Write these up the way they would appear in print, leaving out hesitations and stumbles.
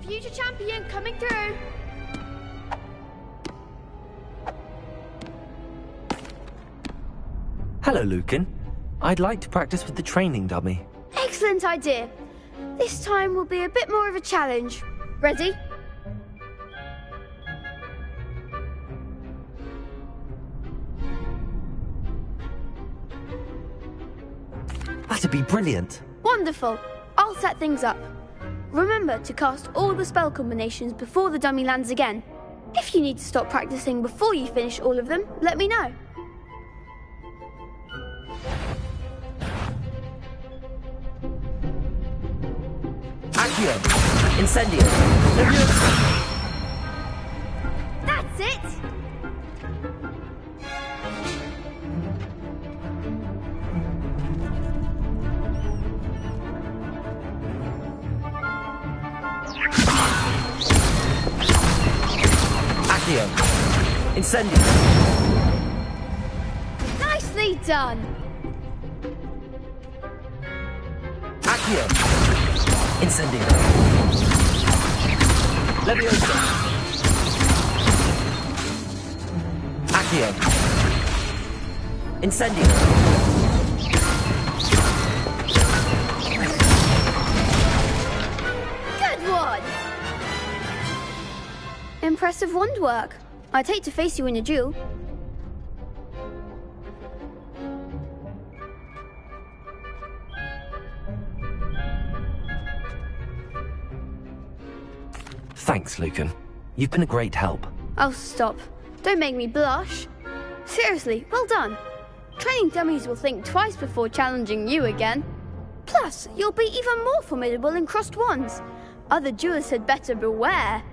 Future champion coming through. Hello, Lucan. I'd like to practice with the training dummy. Excellent idea. This time will be a bit more of a challenge. Ready? That'd be brilliant. Wonderful. I'll set things up. Remember to cast all the spell combinations before the dummy lands again. If you need to stop practicing before you finish all of them, let me know. Accio! Incendio! That's it! Accio! Incendio! Nicely done! Accio! Incendio! Leviosa! Accio! Incendio! Good one! Impressive wand work. I'd hate to face you in a duel. Thanks, Lucan. You've been a great help. Oh, stop. Don't make me blush. Seriously, well done. Training dummies will think twice before challenging you again. Plus, you'll be even more formidable in crossed wands. Other duelists had better beware.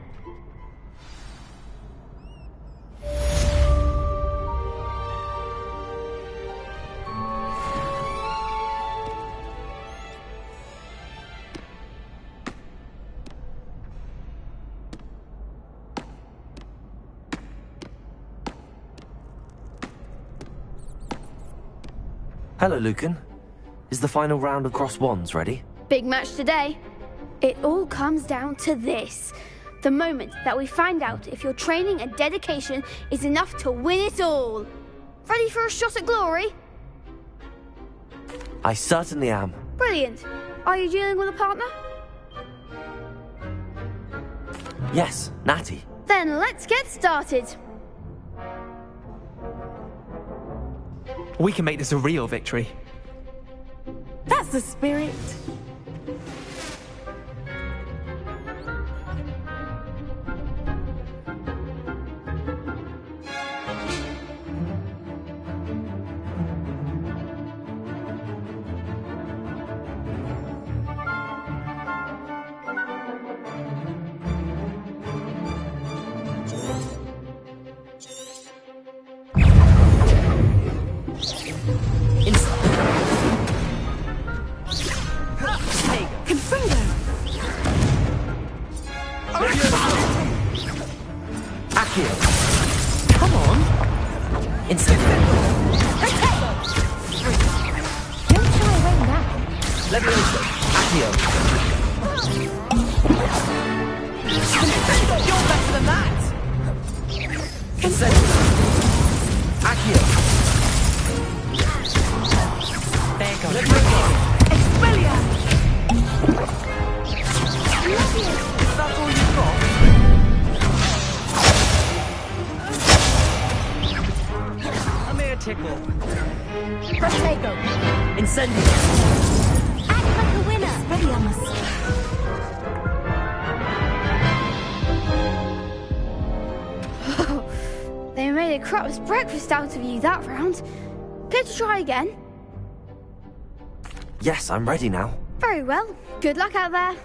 Hello, Lucan. Is the final round of cross wands ready? Big match today. It all comes down to this. The moment that we find out if your training and dedication is enough to win it all. Ready for a shot at glory? I certainly am. Brilliant. Are you dealing with a partner? Yes, Natty. Then let's get started. We can make this a real victory. That's the spirit. Come on! Instant. Don't shy away now. Leviosa. Accio. You're better than that! Instant. Accio. There goes. Expelliarmus. Is that all you've got? A mere tickle. Protego. Incendio. Act like a winner. Expelliarmus. made a crap's breakfast out of you that round. Care to try again? Yes, I'm ready now. Very well. Good luck out there.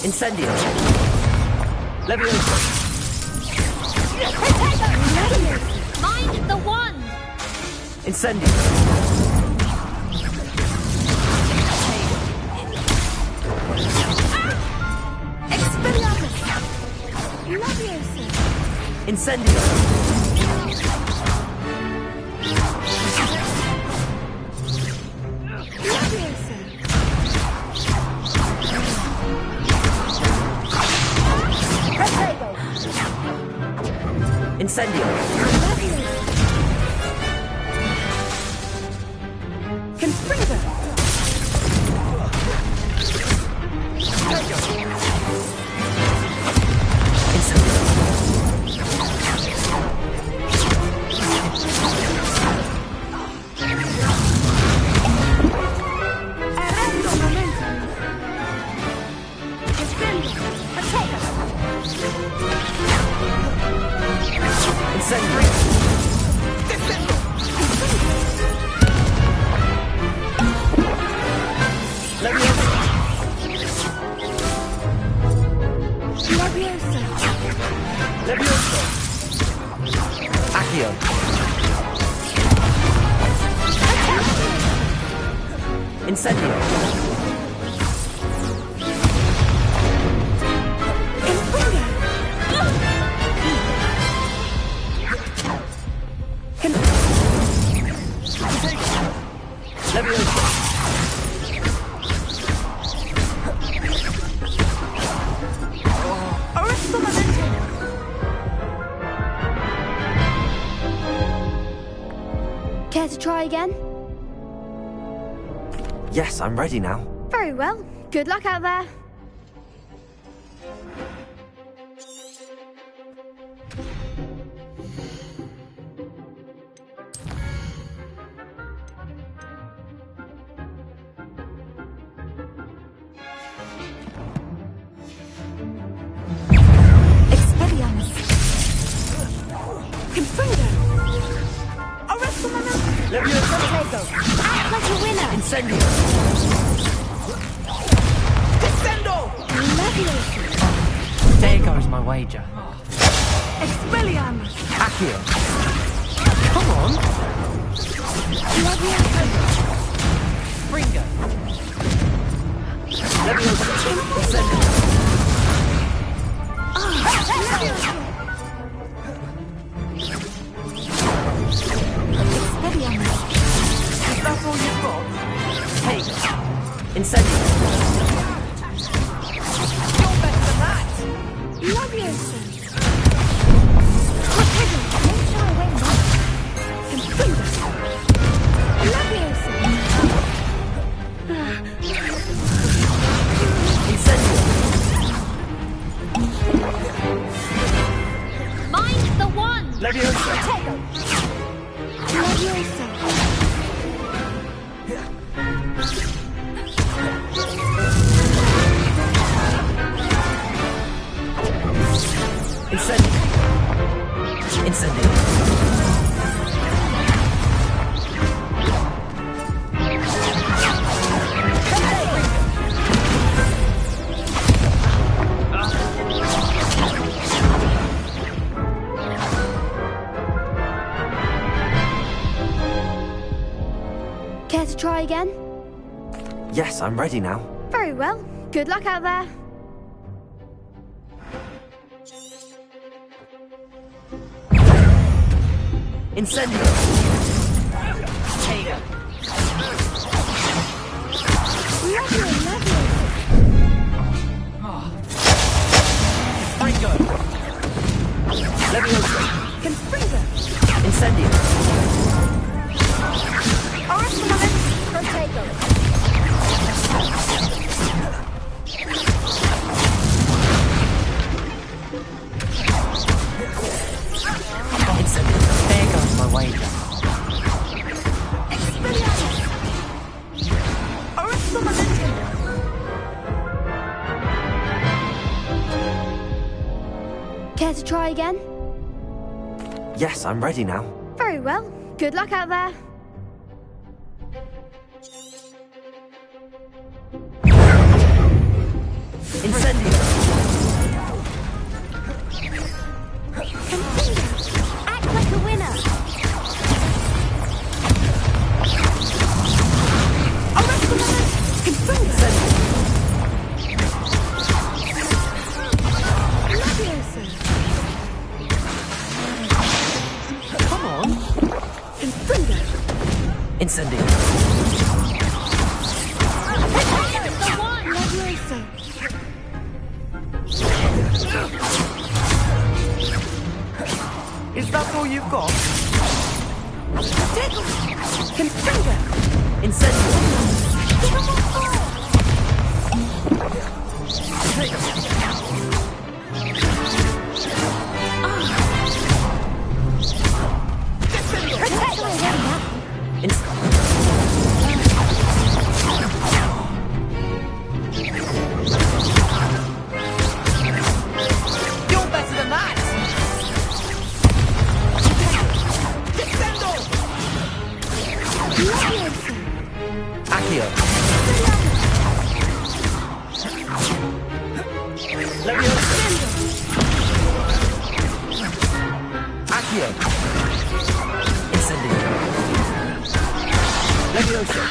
Incendio. Leviosa. Mind the wand! Incendio. Expelliarmus! Leviosa! Incendio. Leviosa! Incendio. Confringo! Arrendo momento! Defendo! Potato! Incendio. Leviosa. Leviosa! Leviosa. Accio. Incendio. Confringo! Leviosa. Arresto momento! Care to try again? Yes, I'm ready now. Very well. Good luck out there. Expelliarmus! Confringo! Arresto momento! Leviosa. Act like a winner! Incendio. Leviosa! There goes my wager. Expelliarmus! Accio. Come on! Leviosa! Springo! Leviosa. Incendio. Expelliarmus! Is that all you've got? Take. Incendio. You're better than that! Leviosa! Potato! Don't shy away now! Confringo! Leviosa! Incendio. Mind the wand! Leviosa. Leviosa! Incendio. Incendio. Care to try again? Yes, I'm ready now. Very well. Good luck out there. Incendio. Take. Springo! Leviosa. Confringo. Incendio. Protego. Incendio. There goes my wager. Expelliarmus. Care to try again? Yes, I'm ready now. Very well. Good luck out there. Incendio. Act like a winner. Leviosa. Come on. Confringo. Incendio. The one! Leviosa. Is that all you've got? Protego. Confringo. Incendio. Give him a fall. Protego. You're better than that! Leviosa. Accio. Leviosa. Accio. Incendio. Leviosa.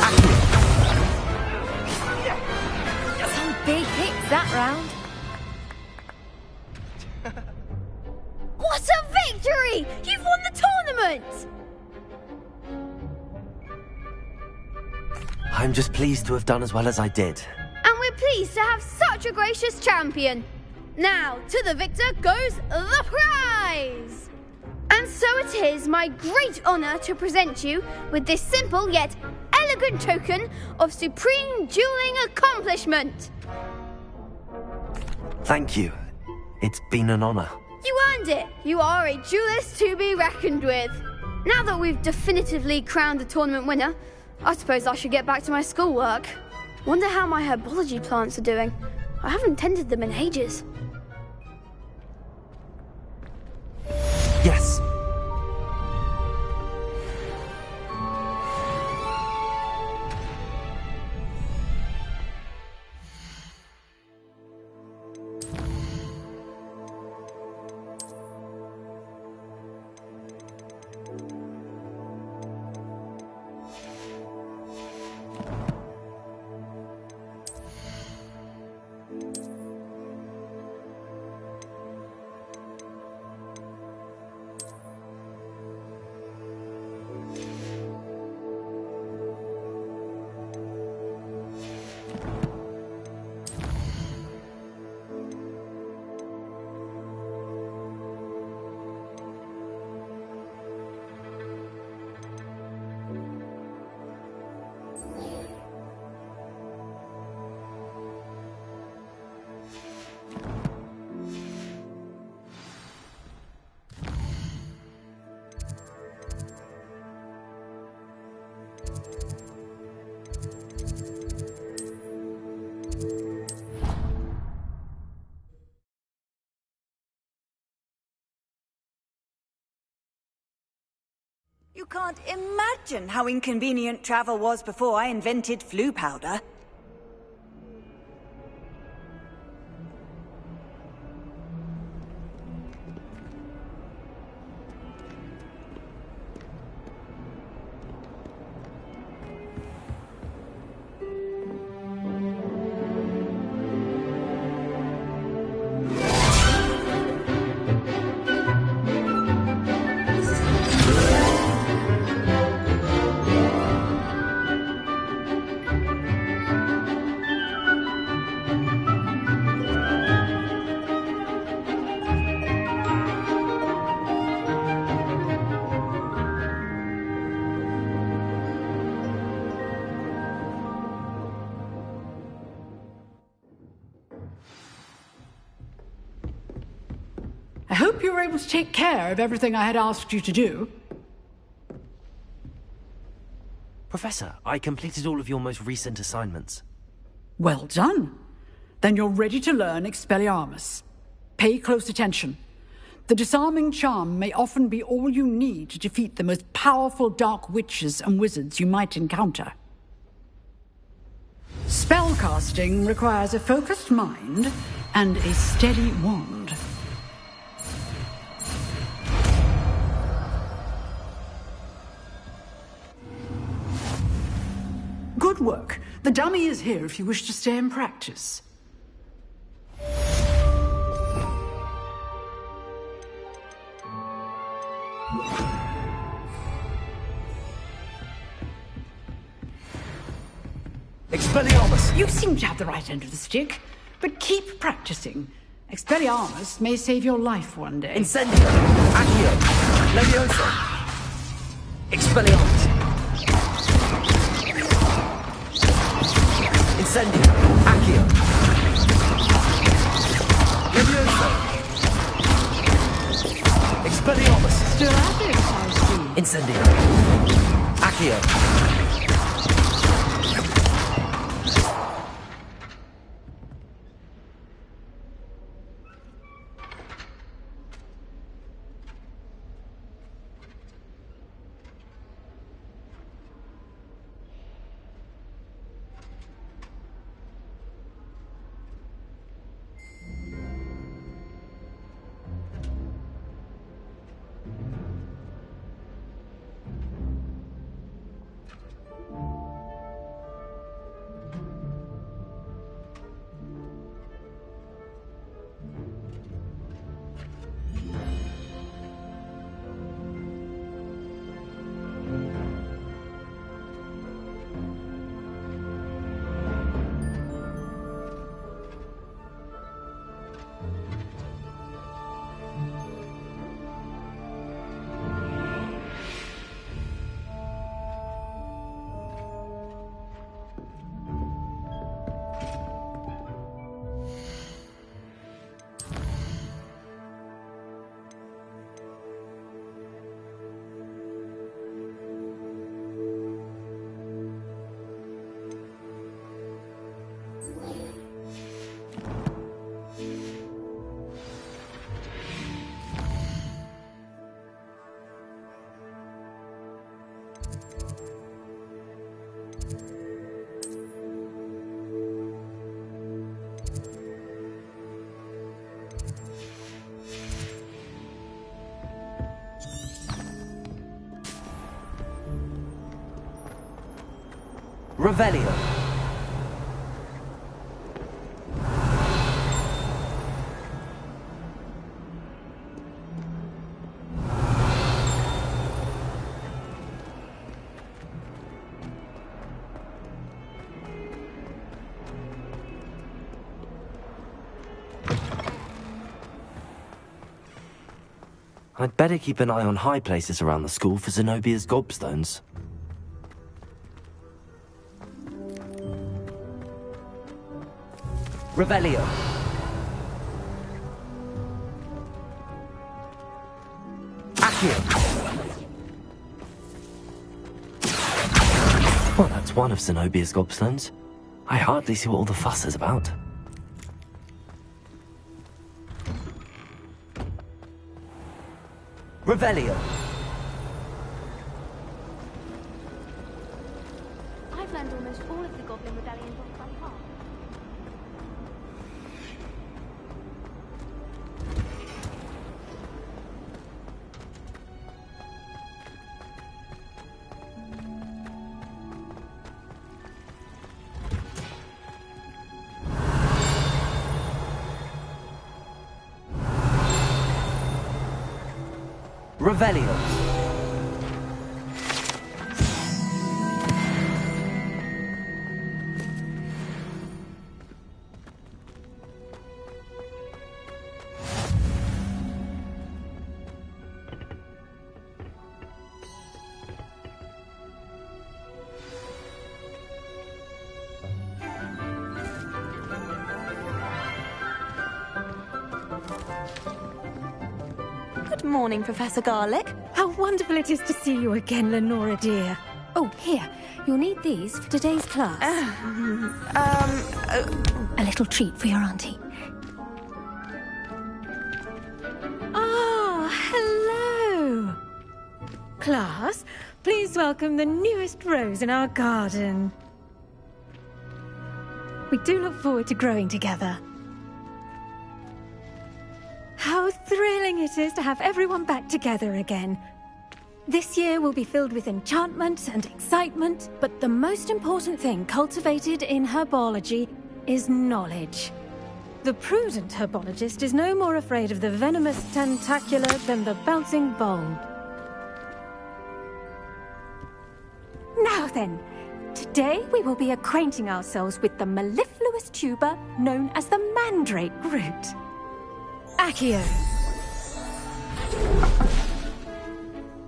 Accio. Some big hits that round. What a victory! You've won the tournament! I'm just pleased to have done as well as I did. And we're pleased to have such a gracious champion. Now, to the victor goes the prize! And so it is my great honour to present you with this simple yet elegant token of supreme dueling accomplishment. Thank you. It's been an honor. You earned it. You are a duelist to be reckoned with. Now that we've definitively crowned the tournament winner, I suppose I should get back to my schoolwork. Wonder how my herbology plants are doing. I haven't tended them in ages. Yes. You can't imagine how inconvenient travel was before I invented flu powder. I hope you were able to take care of everything I had asked you to do. Professor, I completed all of your most recent assignments. Well done. Then you're ready to learn Expelliarmus. Pay close attention. The disarming charm may often be all you need to defeat the most powerful dark witches and wizards you might encounter. Spellcasting requires a focused mind and a steady wand. Good work. The dummy is here if you wish to stay and practice. Expelliarmus! You seem to have the right end of the stick, but keep practicing. Expelliarmus may save your life one day. Incendio! Accio! Levioso! Expelliarmus! Incendio! Accio! Levioso! Expelliarmus! Still at it, I see. Incendio! Accio! Revelio. I'd better keep an eye on high places around the school for Zenobia's gobstones. Revelio. Accio. Well, that's one of Zenobia's gobstones. I hardly see what all the fuss is about. Revelio. I've learned almost all of the Goblin Rebellion books by heart. Revelio. Good morning, Professor Garlic. How wonderful it is to see you again, Lenora dear. Oh, here. You'll need these for today's class. A little treat for your auntie. Ah, hello. Class, please welcome the newest rose in our garden. We do look forward to growing together. How thrilling it is to have everyone back together again. This year will be filled with enchantment and excitement, but the most important thing cultivated in herbology is knowledge. The prudent herbologist is no more afraid of the venomous tentacula than the bouncing bulb. Now then, today we will be acquainting ourselves with the mellifluous tuber known as the mandrake root. Accio.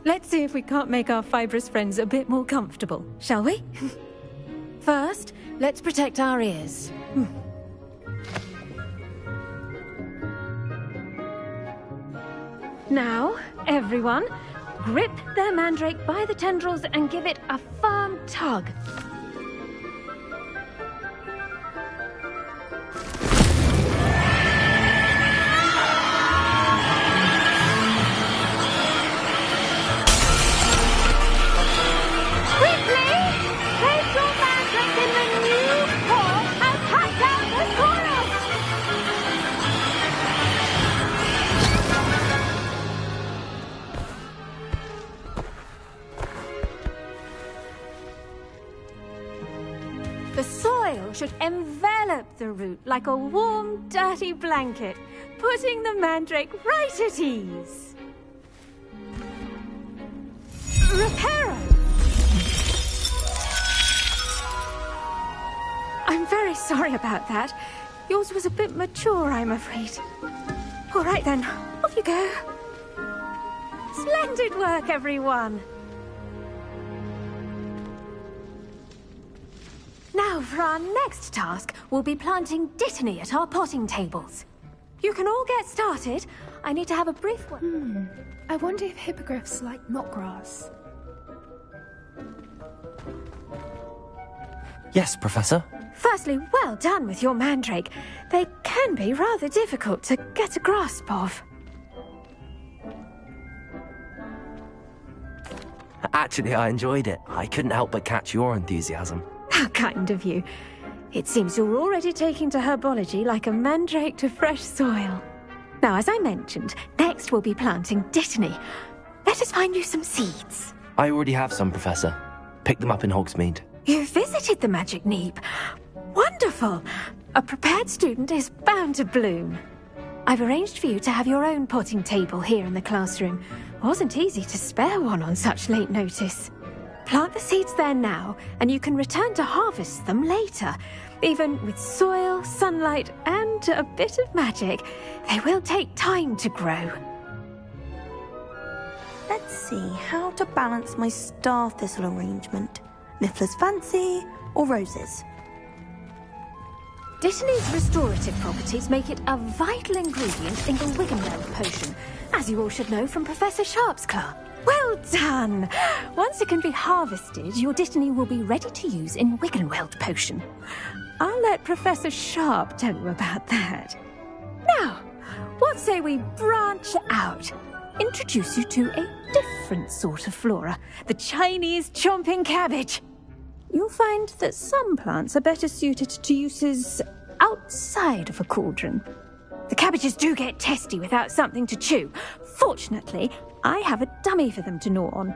Let's see if we can't make our fibrous friends a bit more comfortable, shall we? First, let's protect our ears. Now, everyone, grip their mandrake by the tendrils and give it a firm tug. The soil should envelop the root like a warm, dirty blanket, putting the mandrake right at ease. Reparo! I'm very sorry about that. Yours was a bit mature, I'm afraid. All right then, off you go. Splendid work, everyone! Now, for our next task, we'll be planting dittany at our potting tables. You can all get started. I need to have a brief one. I wonder if hippogriffs like knotgrass. Yes, Professor. Firstly, well done with your mandrake. They can be rather difficult to get a grasp of. Actually, I enjoyed it. I couldn't help but catch your enthusiasm. How kind of you. It seems you're already taking to herbology like a mandrake to fresh soil. Now, as I mentioned, next we'll be planting dittany. Let us find you some seeds. I already have some, Professor. Picked them up in Hogsmeade. You visited the Magic Neep. Wonderful. A prepared student is bound to bloom. I've arranged for you to have your own potting table here in the classroom. Wasn't easy to spare one on such late notice. Plant the seeds there now, and you can return to harvest them later. Even with soil, sunlight, and a bit of magic, they will take time to grow. Let's see how to balance my star thistle arrangement. Niffler's fancy or roses? Dittany's restorative properties make it a vital ingredient in the Wiggenweld potion, as you all should know from Professor Sharp's class. Well done! Once it can be harvested, your dittany will be ready to use in Wiggenweld potion. I'll let Professor Sharp tell you about that. Now, what say we branch out? Introduce you to a different sort of flora, the Chinese chomping cabbage. You'll find that some plants are better suited to uses outside of a cauldron. The cabbages do get testy without something to chew. Fortunately, I have a dummy for them to gnaw on.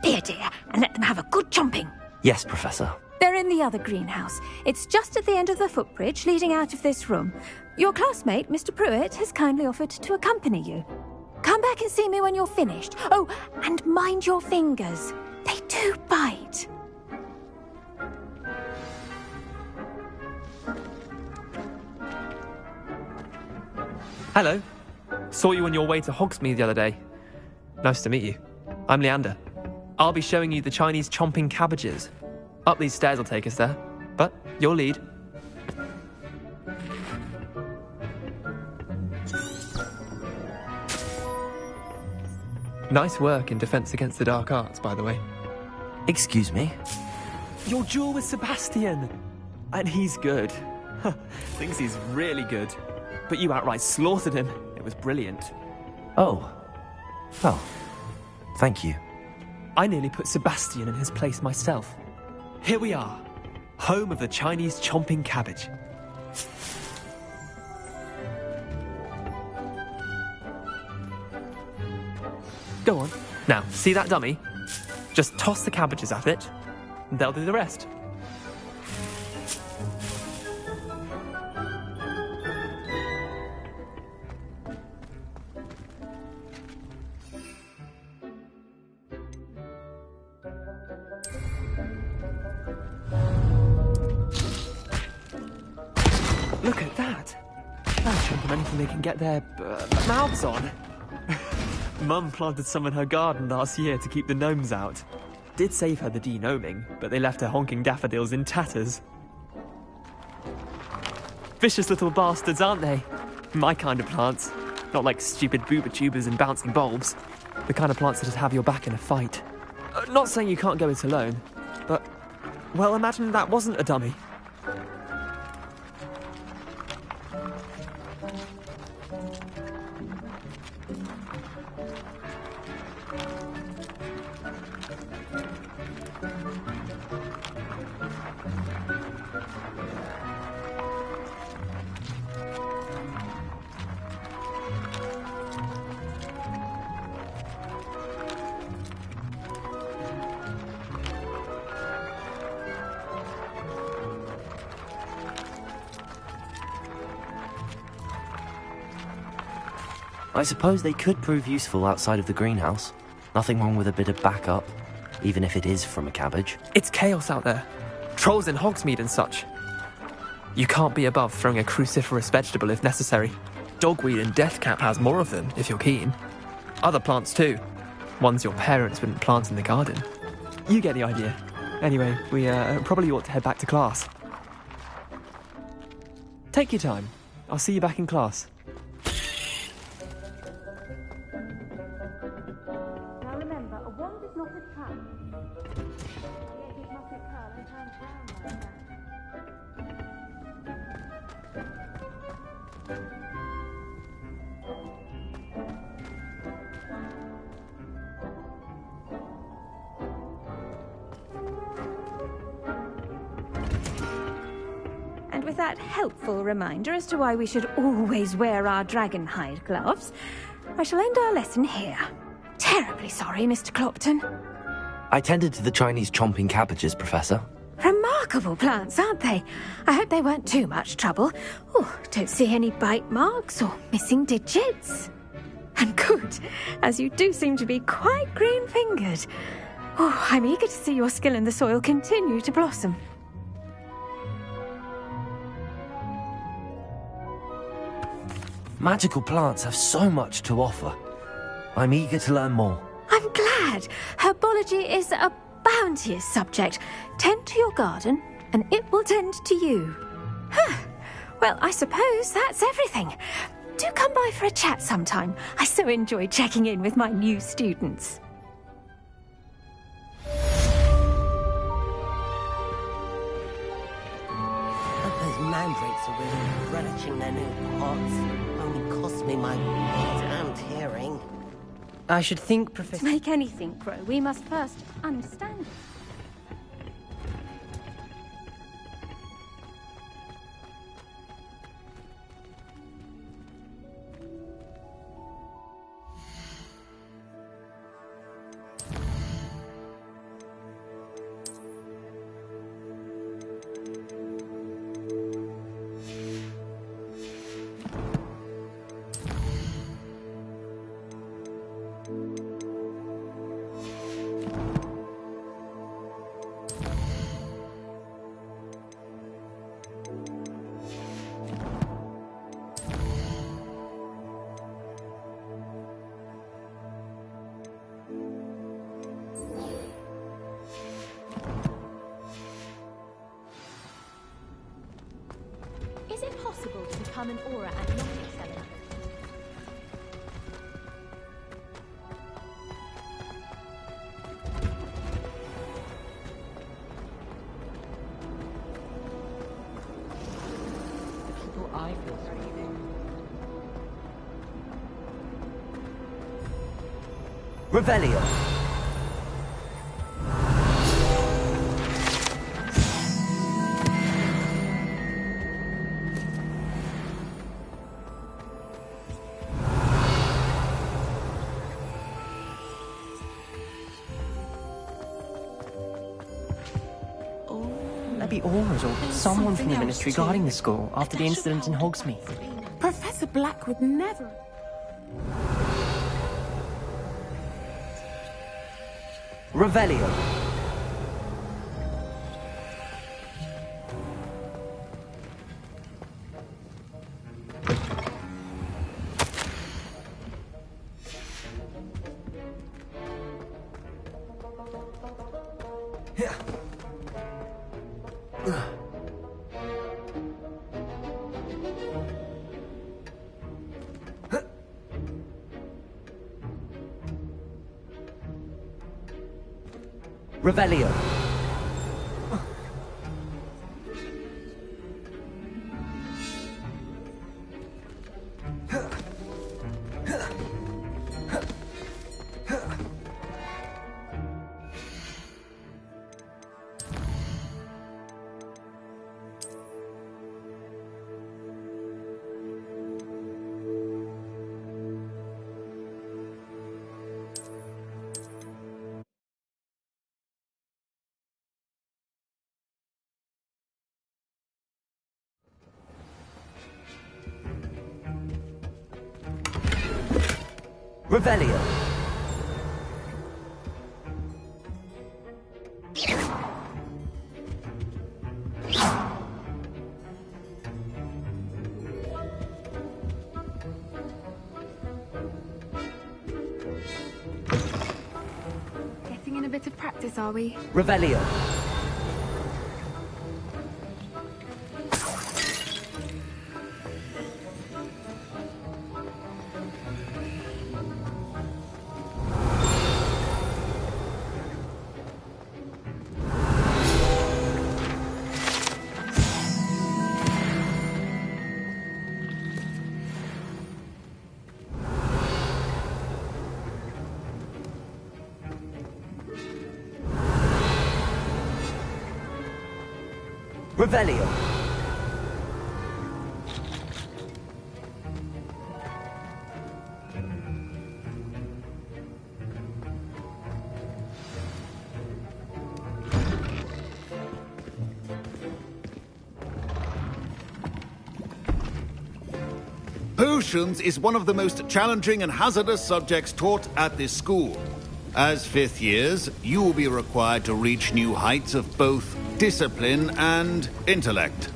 Here, dear, and let them have a good chomping. Yes, Professor. They're in the other greenhouse. It's just at the end of the footbridge leading out of this room. Your classmate, Mr. Pruitt, has kindly offered to accompany you. Come back and see me when you're finished. Oh, and mind your fingers. They do bite. Hello. Saw you on your way to Hogsmeade the other day. Nice to meet you. I'm Leander. I'll be showing you the Chinese chomping cabbages. Up these stairs will take us there, but your lead. Nice work in Defense Against the Dark Arts, by the way. Excuse me? Your duel with Sebastian! And he's good. Thinks he's really good. But you outright slaughtered him. It was brilliant. Oh. Well, thank you. I nearly put Sebastian in his place myself. Here we are, home of the Chinese chomping cabbage. Go on. Now, see that dummy? Just toss the cabbages at it, and they'll do the rest. Look at that! That'll show them anything they can get their mouths on. Mum planted some in her garden last year to keep the gnomes out. Did save her the de-gnoming, but they left her honking daffodils in tatters. Vicious little bastards, aren't they? My kind of plants. Not like stupid booba tubers and bouncing bulbs. The kind of plants that'd have your back in a fight. Not saying you can't go it alone, but... well, imagine that wasn't a dummy. I suppose they could prove useful outside of the greenhouse. Nothing wrong with a bit of backup, even if it is from a cabbage. It's chaos out there. Trolls in Hogsmeade and such. You can't be above throwing a cruciferous vegetable if necessary. Dogweed and deathcap has more of them, if you're keen. Other plants too. Ones your parents wouldn't plant in the garden. You get the idea. Anyway, we probably ought to head back to class. Take your time. I'll see you back in class. Now remember, a wand is not a trap. The edges mustn't curl and turn round like that. And with that helpful reminder as to why we should always wear our dragon hide gloves, I shall end our lesson here. Terribly sorry, Mr. Clopton. I tended to the Chinese chomping cabbages, Professor. Remarkable plants, aren't they? I hope they weren't too much trouble. Oh, don't see any bite marks or missing digits. And good, as you do seem to be quite green-fingered. Oh, I'm eager to see your skill in the soil continue to blossom. Magical plants have so much to offer. I'm eager to learn more. I'm glad. Herbology is a bounteous subject. Tend to your garden, and it will tend to you. Well, I suppose that's everything. Do come by for a chat sometime. I so enjoy checking in with my new students. Those mandrakes are really relishing their new pots. Only cost me my damned hearing. I should think, Professor... To make anything grow, we must first understand it. Is it possible to become an aura and not excel in Revelio. Maybe Aura's or someone from the Ministry guarding the school after the incident in Hogsmeade. Professor Black would never. Revelio. Revelio. Revelio. Getting in a bit of practice, are we? Revelio. Revelio. Potions is one of the most challenging and hazardous subjects taught at this school. As fifth years, you will be required to reach new heights of both discipline and intellect.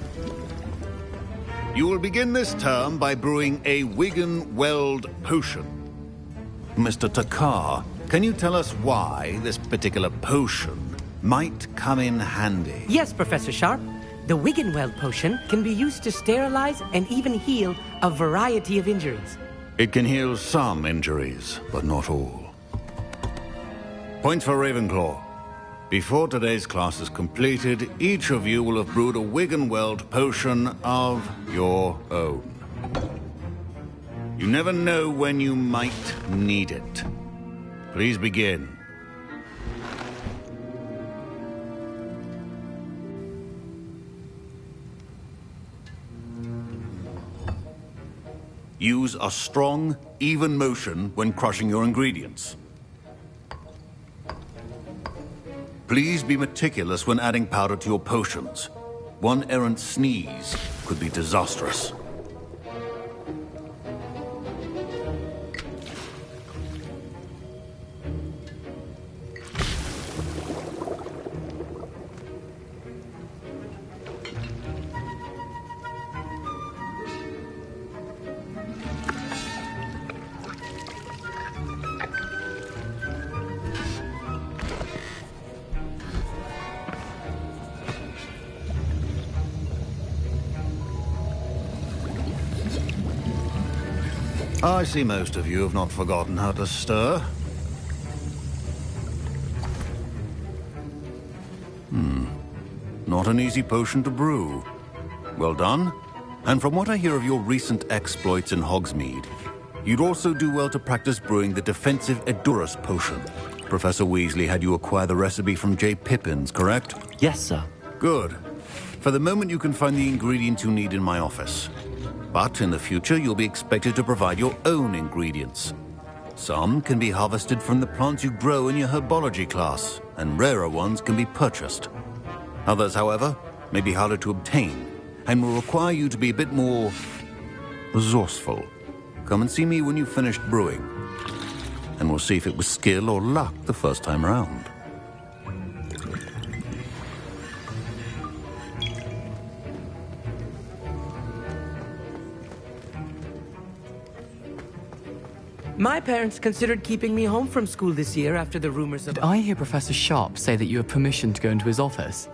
You will begin this term by brewing a Wiggenweld potion. Mr. Takar, can you tell us why this particular potion might come in handy? Yes, Professor Sharp. The Wiggenweld potion can be used to sterilize and even heal a variety of injuries. It can heal some injuries, but not all. Point for Ravenclaw. Before today's class is completed, each of you will have brewed a Wiggenweld potion of your own. You never know when you might need it. Please begin. Use a strong, even motion when crushing your ingredients. Please be meticulous when adding powder to your potions. One errant sneeze could be disastrous. I see most of you have not forgotten how to stir. Not an easy potion to brew. Well done. And from what I hear of your recent exploits in Hogsmeade, You'd also do well to practice brewing the defensive Edurus potion. Professor Weasley had you acquire the recipe from J. Pippin's, correct? Yes, sir. Good. For the moment, you can find the ingredients you need in my office. But in the future, you'll be expected to provide your own ingredients. Some can be harvested from the plants you grow in your herbology class, and rarer ones can be purchased. Others, however, may be harder to obtain, and will require you to be a bit more resourceful. Come and see me when you've finished brewing, and we'll see if it was skill or luck the first time around. My parents considered keeping me home from school this year after the rumors of... Did I hear Professor Sharp say that you have permission to go into his office?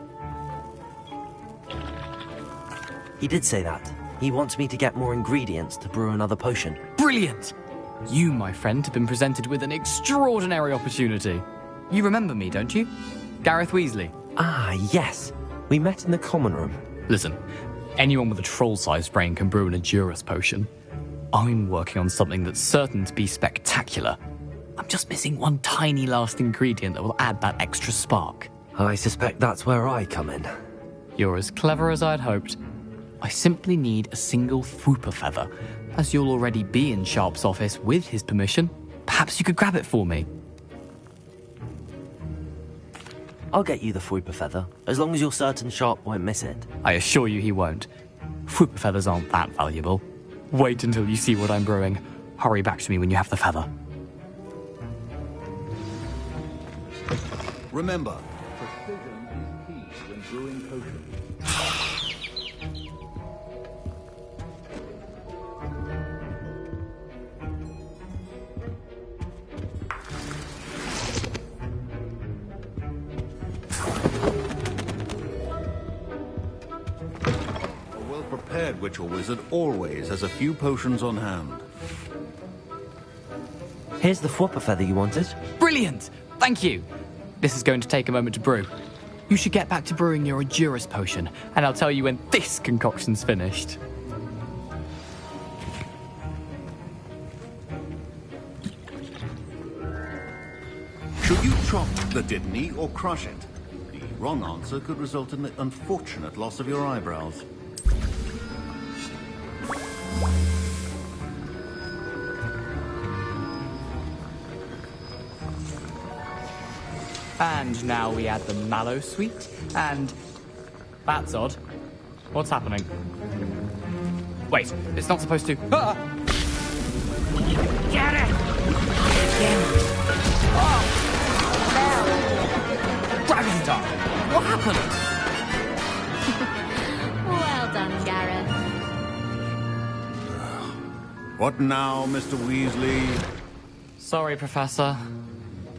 He did say that. He wants me to get more ingredients to brew another potion. Brilliant! You, my friend, have been presented with an extraordinary opportunity. You remember me, don't you? Gareth Weasley. Ah, yes. We met in the common room. Listen, anyone with a troll-sized brain can brew an Edurus potion. I'm working on something that's certain to be spectacular. I'm just missing one tiny last ingredient that will add that extra spark. I suspect that's where I come in. You're as clever as I'd hoped. I simply need a single Fwooper feather. As you'll already be in Sharp's office with his permission, perhaps you could grab it for me. I'll get you the Fwooper feather, as long as you're certain Sharp won't miss it. I assure you he won't. Fwooper feathers aren't that valuable. Wait until you see what I'm brewing. Hurry back to me when you have the feather. Remember, precision is key when brewing potions. Prepared witch or wizard always has a few potions on hand. Here's the Fwooper feather you wanted. Brilliant! Thank you! This is going to take a moment to brew. You should get back to brewing your Edurus potion, and I'll tell you when this concoction's finished. Should you chop the Didney or crush it? The wrong answer could result in the unfortunate loss of your eyebrows. And now we add the mallow sweet, and... That's odd. What's happening? Wait, it's not supposed to... Ah! Get it! Oh! Dragon Dart! What happened? Well done, Gareth. What now, Mr. Weasley? Sorry, Professor.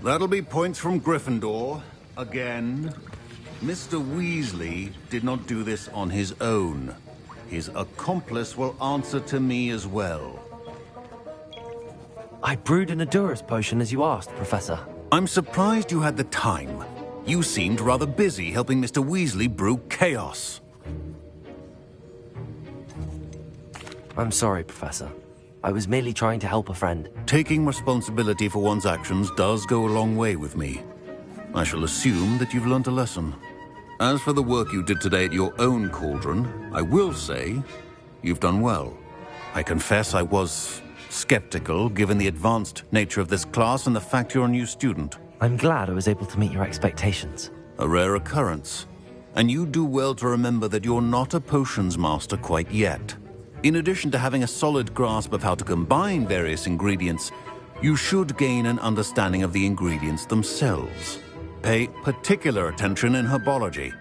That'll be points from Gryffindor. Again. Mr. Weasley did not do this on his own. His accomplice will answer to me as well. I brewed an Edurus potion as you asked, Professor. I'm surprised you had the time. You seemed rather busy helping Mr. Weasley brew chaos. I'm sorry, Professor. I was merely trying to help a friend. Taking responsibility for one's actions does go a long way with me. I shall assume that you've learnt a lesson. As for the work you did today at your own cauldron, I will say you've done well. I confess I was skeptical, given the advanced nature of this class and the fact you're a new student. I'm glad I was able to meet your expectations. A rare occurrence. And you do well to remember that you're not a potions master quite yet. In addition to having a solid grasp of how to combine various ingredients, you should gain an understanding of the ingredients themselves. Pay particular attention in herbology.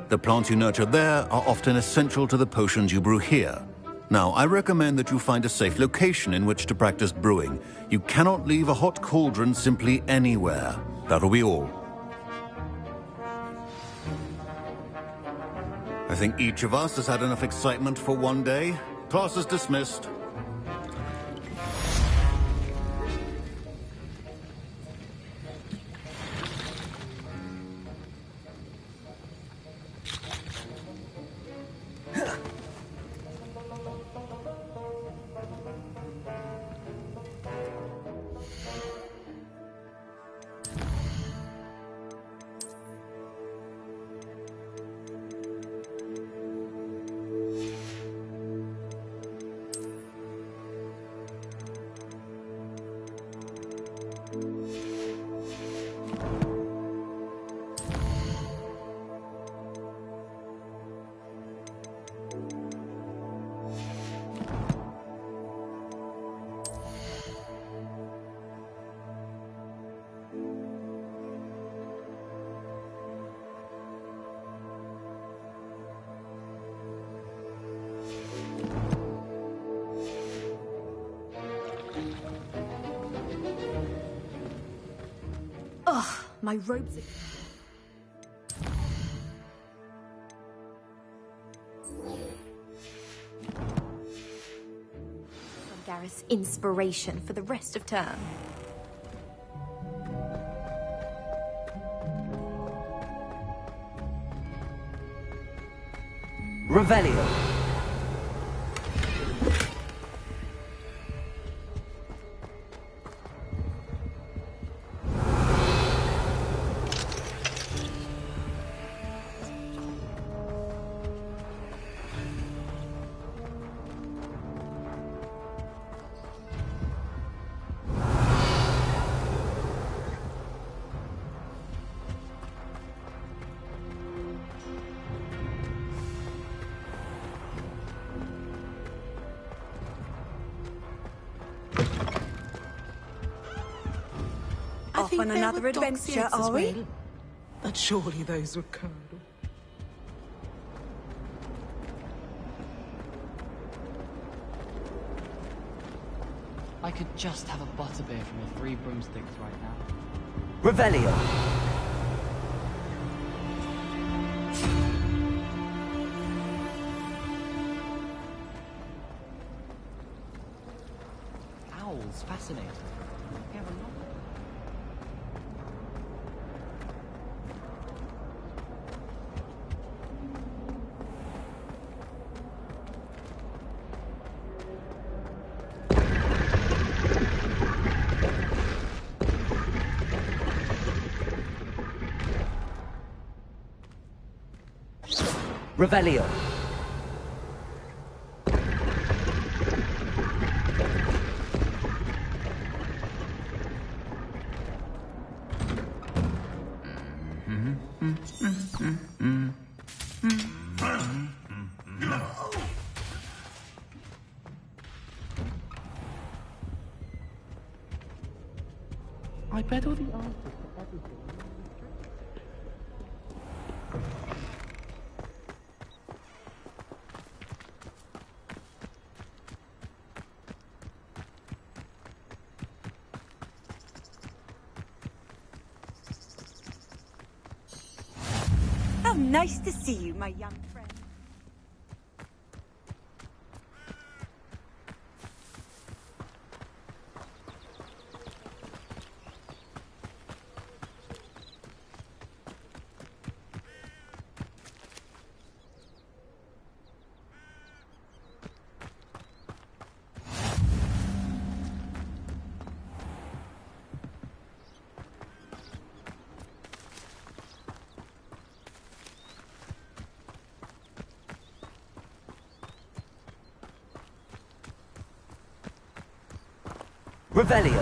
The plants you nurture there are often essential to the potions you brew here. Now, I recommend that you find a safe location in which to practice brewing. You cannot leave a hot cauldron simply anywhere. That'll be all. I think each of us has had enough excitement for one day. Class is dismissed. Ugh, my robes are... Gareth's inspiration for the rest of term. Revelio. Off on another adventure, are we? But surely those were curdle. I could just have a butterbeer from the Three Broomsticks right now. Revelio. Owls, fascinating. We have a lot. Revelio. I bet all the answers to everything. How nice to see you, my young friend. Revelio.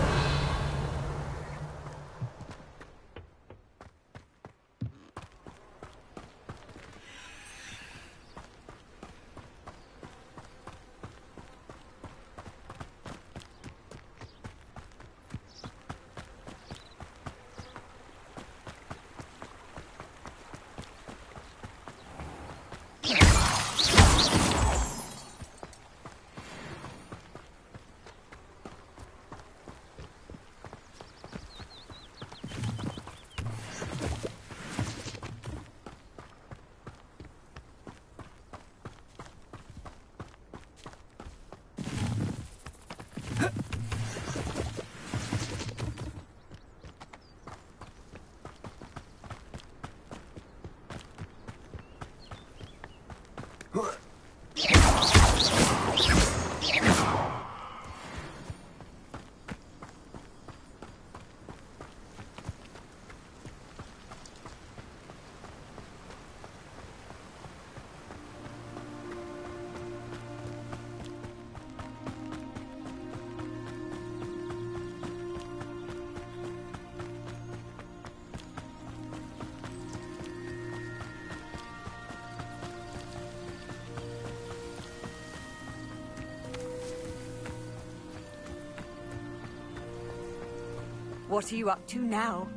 What are you up to now?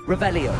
Revelio.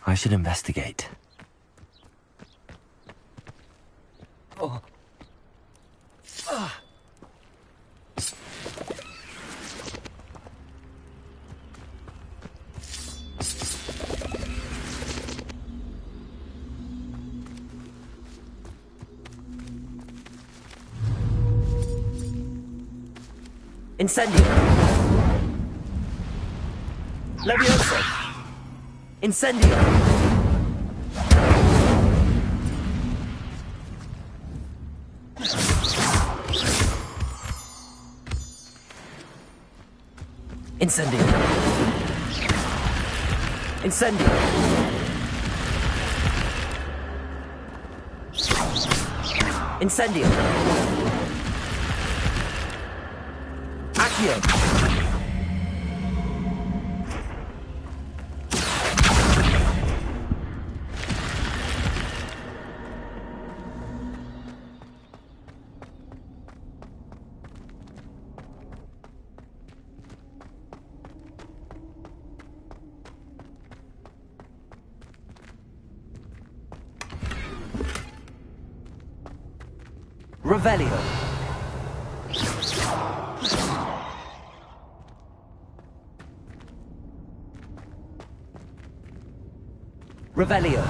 I should investigate. Oh. Incendio. Levioso. Incendio. Incendio. Incendio. Incendio. Accio. Revelio. Revelio.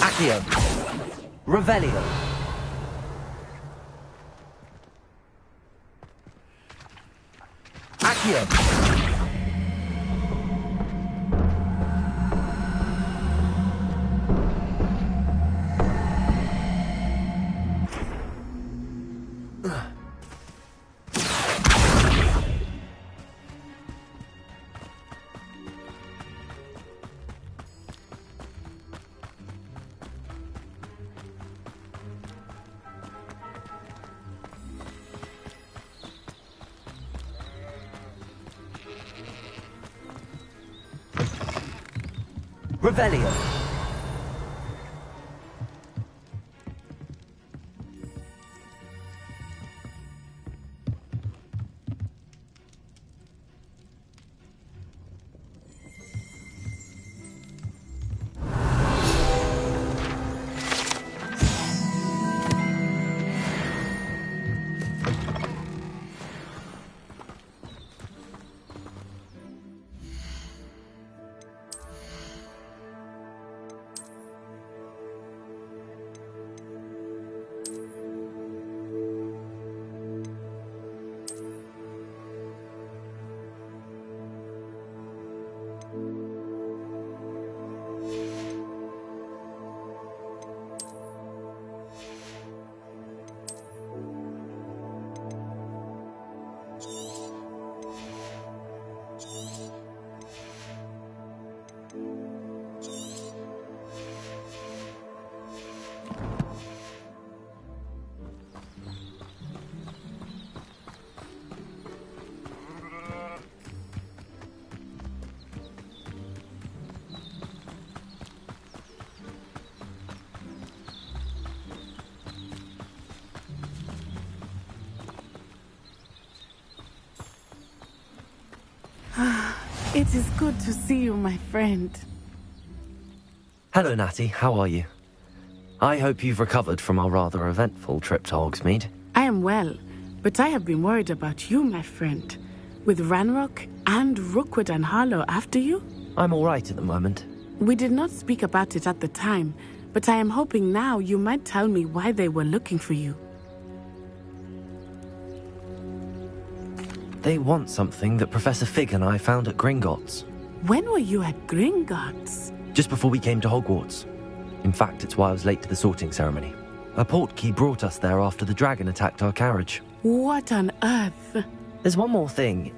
Accio. Revelio. Accio. Revelio. It is good to see you, my friend. Hello, Natty. How are you? I hope you've recovered from our rather eventful trip to Hogsmeade. I am well, but I have been worried about you, my friend. With Ranrock and Rookwood and Harlow after you? I'm all right at the moment. We did not speak about it at the time, but I am hoping now you might tell me why they were looking for you. They want something that Professor Fig and I found at Gringotts. When were you at Gringotts? Just before we came to Hogwarts. In fact, it's why I was late to the sorting ceremony. A portkey brought us there after the dragon attacked our carriage. What on earth? There's one more thing.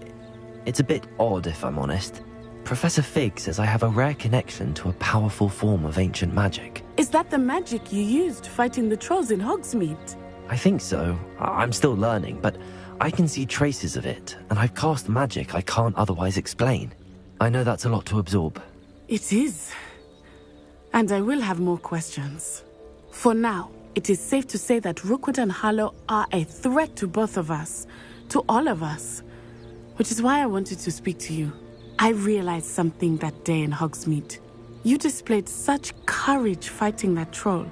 It's a bit odd, if I'm honest. Professor Fig says I have a rare connection to a powerful form of ancient magic. Is that the magic you used fighting the trolls in Hogsmeade? I think so. I'm still learning, but I can see traces of it, and I've cast magic I can't otherwise explain. I know that's a lot to absorb. It is. And I will have more questions. For now, it is safe to say that Rookwood and Harlow are a threat to both of us. To all of us. Which is why I wanted to speak to you. I realized something that day in Hogsmeade. You displayed such courage fighting that troll.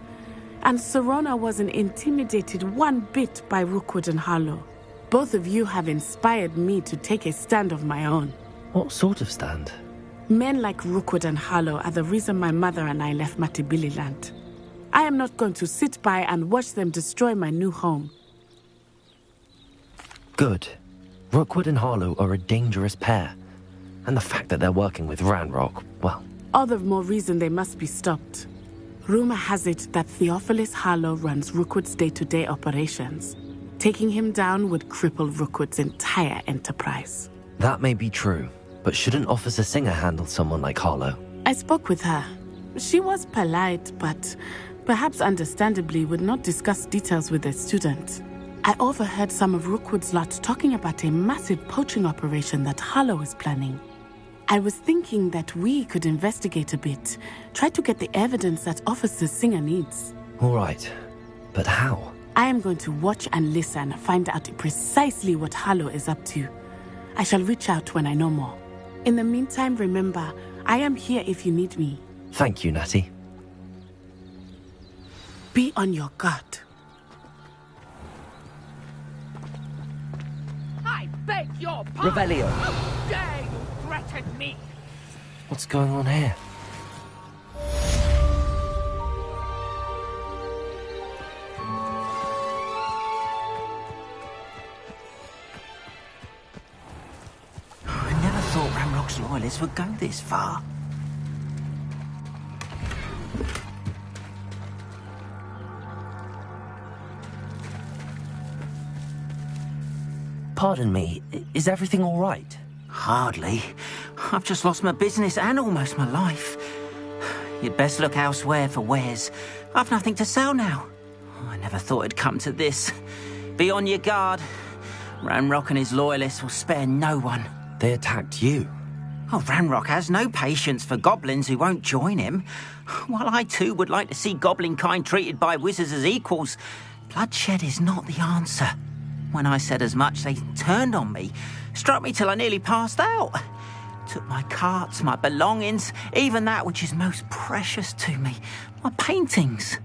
And Serona wasn't intimidated one bit by Rookwood and Harlow. Both of you have inspired me to take a stand of my own. What sort of stand? Men like Rookwood and Harlow are the reason my mother and I left Matabeleland. I am not going to sit by and watch them destroy my new home. Good. Rookwood and Harlow are a dangerous pair. And the fact that they're working with Ranrock, well... All the more reason they must be stopped. Rumor has it that Theophilus Harlow runs Rookwood's day-to-day operations. Taking him down would cripple Rookwood's entire enterprise. That may be true, but shouldn't Officer Singer handle someone like Harlow? I spoke with her. She was polite, but perhaps understandably would not discuss details with a student. I overheard some of Rookwood's lot talking about a massive poaching operation that Harlow is planning. I was thinking that we could investigate a bit, try to get the evidence that Officer Singer needs. All right, but how? I am going to watch and listen, find out precisely what Harlow is up to. I shall reach out when I know more. In the meantime, remember, I am here if you need me. Thank you, Natty. Be on your guard. I beg your pardon! Revelio. How dare you threaten me? What's going on here? I never thought Ranrock's loyalists would go this far. Pardon me, is everything all right? Hardly. I've just lost my business and almost my life. You'd best look elsewhere for wares. I've nothing to sell now. I never thought it'd come to this. Be on your guard. Ranrock and his loyalists will spare no one. They attacked you. Oh, Ranrock has no patience for goblins who won't join him. While I too would like to see goblin kind treated by wizards as equals, bloodshed is not the answer. When I said as much, they turned on me, struck me till I nearly passed out. Took my carts, my belongings, even that which is most precious to me, my paintings.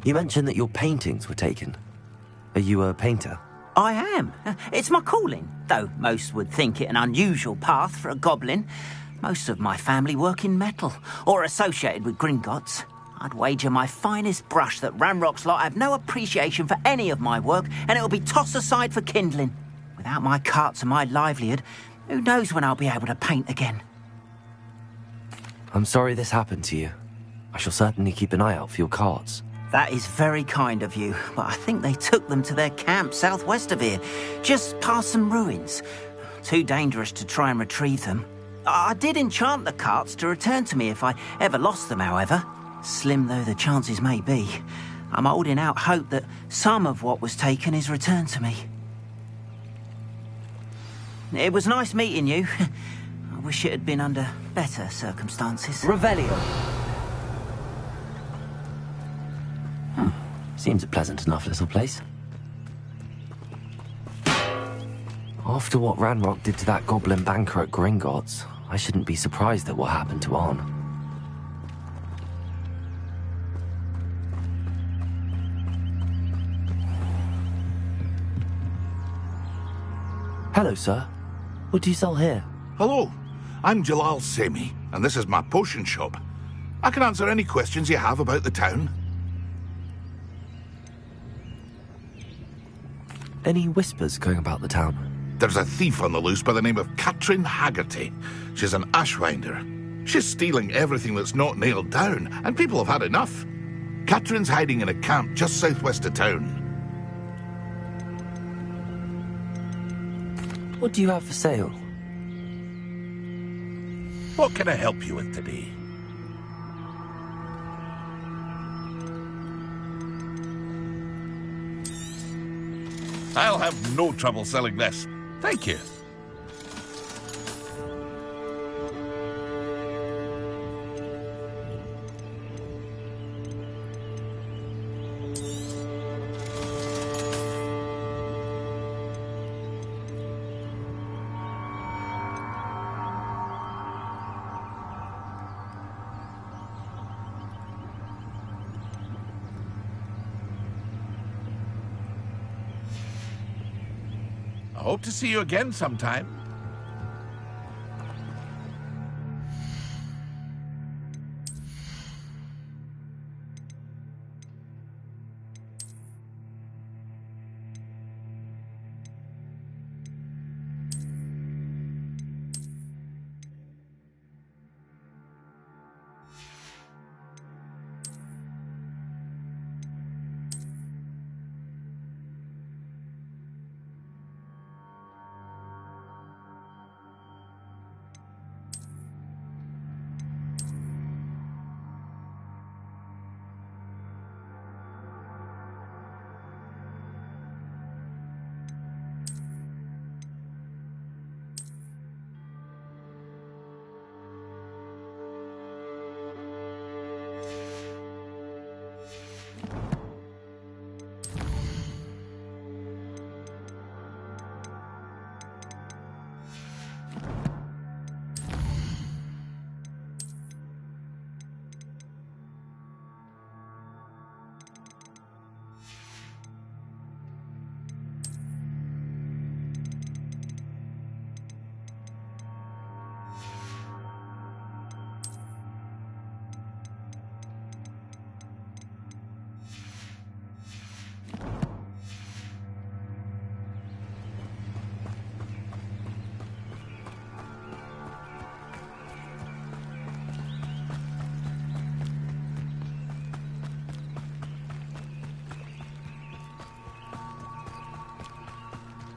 You mentioned that your paintings were taken. Are you a painter? I am. It's my calling, though most would think it an unusual path for a goblin. Most of my family work in metal, or associated with Gringotts. I'd wager my finest brush that Ranrock's lot have no appreciation for any of my work, and it'll be tossed aside for kindling. Without my carts and my livelihood, who knows when I'll be able to paint again. I'm sorry this happened to you. I shall certainly keep an eye out for your carts. That is very kind of you, but I think they took them to their camp southwest of here, just past some ruins. Too dangerous to try and retrieve them. I did enchant the carts to return to me if I ever lost them, however. Slim though the chances may be, I'm holding out hope that some of what was taken is returned to me. It was nice meeting you. I wish it had been under better circumstances. Revelio. Seems a pleasant enough little place. After what Ranrock did to that goblin banker at Gringotts, I shouldn't be surprised at what happened to Arn. Hello, sir. What do you sell here? Hello, I'm Jalal Semi, and this is my potion shop. I can answer any questions you have about the town. Any whispers going about the town? There's a thief on the loose by the name of Katrin Haggerty. She's an ashwinder. She's stealing everything that's not nailed down, and people have had enough. Katrin's hiding in a camp just southwest of town. What do you have for sale? What can I help you with today? I'll have no trouble selling this. Thank you. I hope to see you again sometime.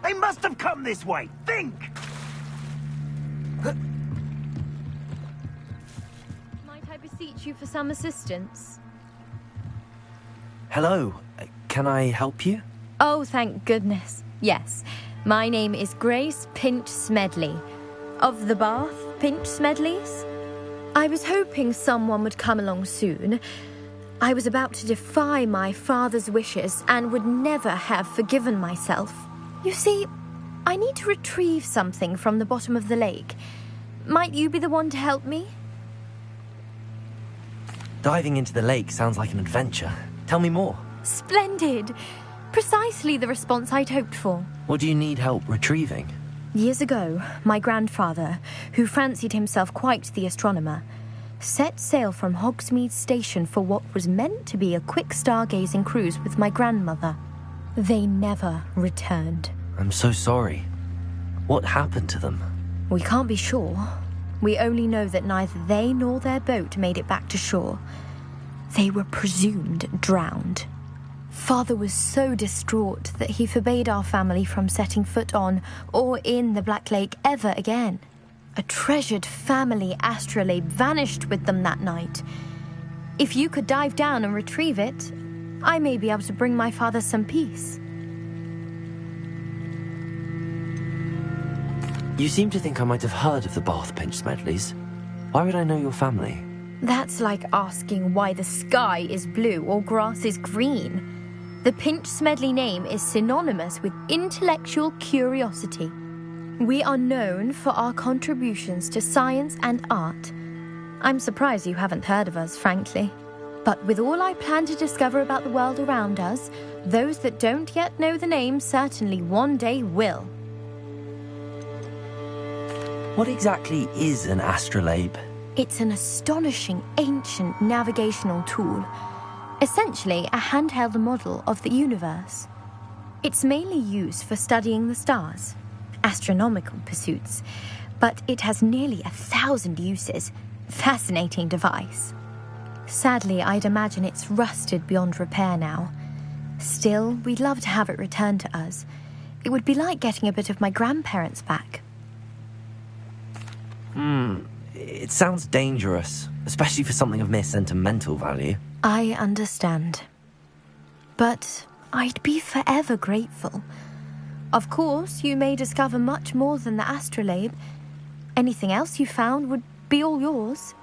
They must have come this way. Think! Might I beseech you for some assistance? Hello. Can I help you? Oh, thank goodness. Yes. My name is Grace Pinch Smedley. Of the Bath Pinch Smedleys? I was hoping someone would come along soon. I was about to defy my father's wishes and would never have forgiven myself. You see, I need to retrieve something from the bottom of the lake. Might you be the one to help me? Diving into the lake sounds like an adventure. Tell me more. Splendid! Precisely the response I'd hoped for. What do you need help retrieving? Years ago, my grandfather, who fancied himself quite the astronomer, set sail from Hogsmeade Station for what was meant to be a quick stargazing cruise with my grandmother. They never returned. I'm so sorry. What happened to them? We can't be sure. We only know that neither they nor their boat made it back to shore. They were presumed drowned. Father was so distraught that he forbade our family from setting foot on or in the Black Lake ever again. A treasured family astrolabe vanished with them that night. If you could dive down and retrieve it, I may be able to bring my father some peace. You seem to think I might have heard of the Bath Pinch Smedleys. Why would I know your family? That's like asking why the sky is blue or grass is green. The Pinch Smedley name is synonymous with intellectual curiosity. We are known for our contributions to science and art. I'm surprised you haven't heard of us, frankly. But with all I plan to discover about the world around us, those that don't yet know the name certainly one day will. What exactly is an astrolabe? It's an astonishing ancient navigational tool. Essentially a handheld model of the universe. It's mainly used for studying the stars, astronomical pursuits, but it has nearly 1,000 uses. Fascinating device. Sadly, I'd imagine it's rusted beyond repair now. Still, we'd love to have it returned to us. It would be like getting a bit of my grandparents back. It sounds dangerous, especially for something of mere sentimental value. I understand. But I'd be forever grateful. Of course, you may discover much more than the astrolabe. Anything else you found would be all yours.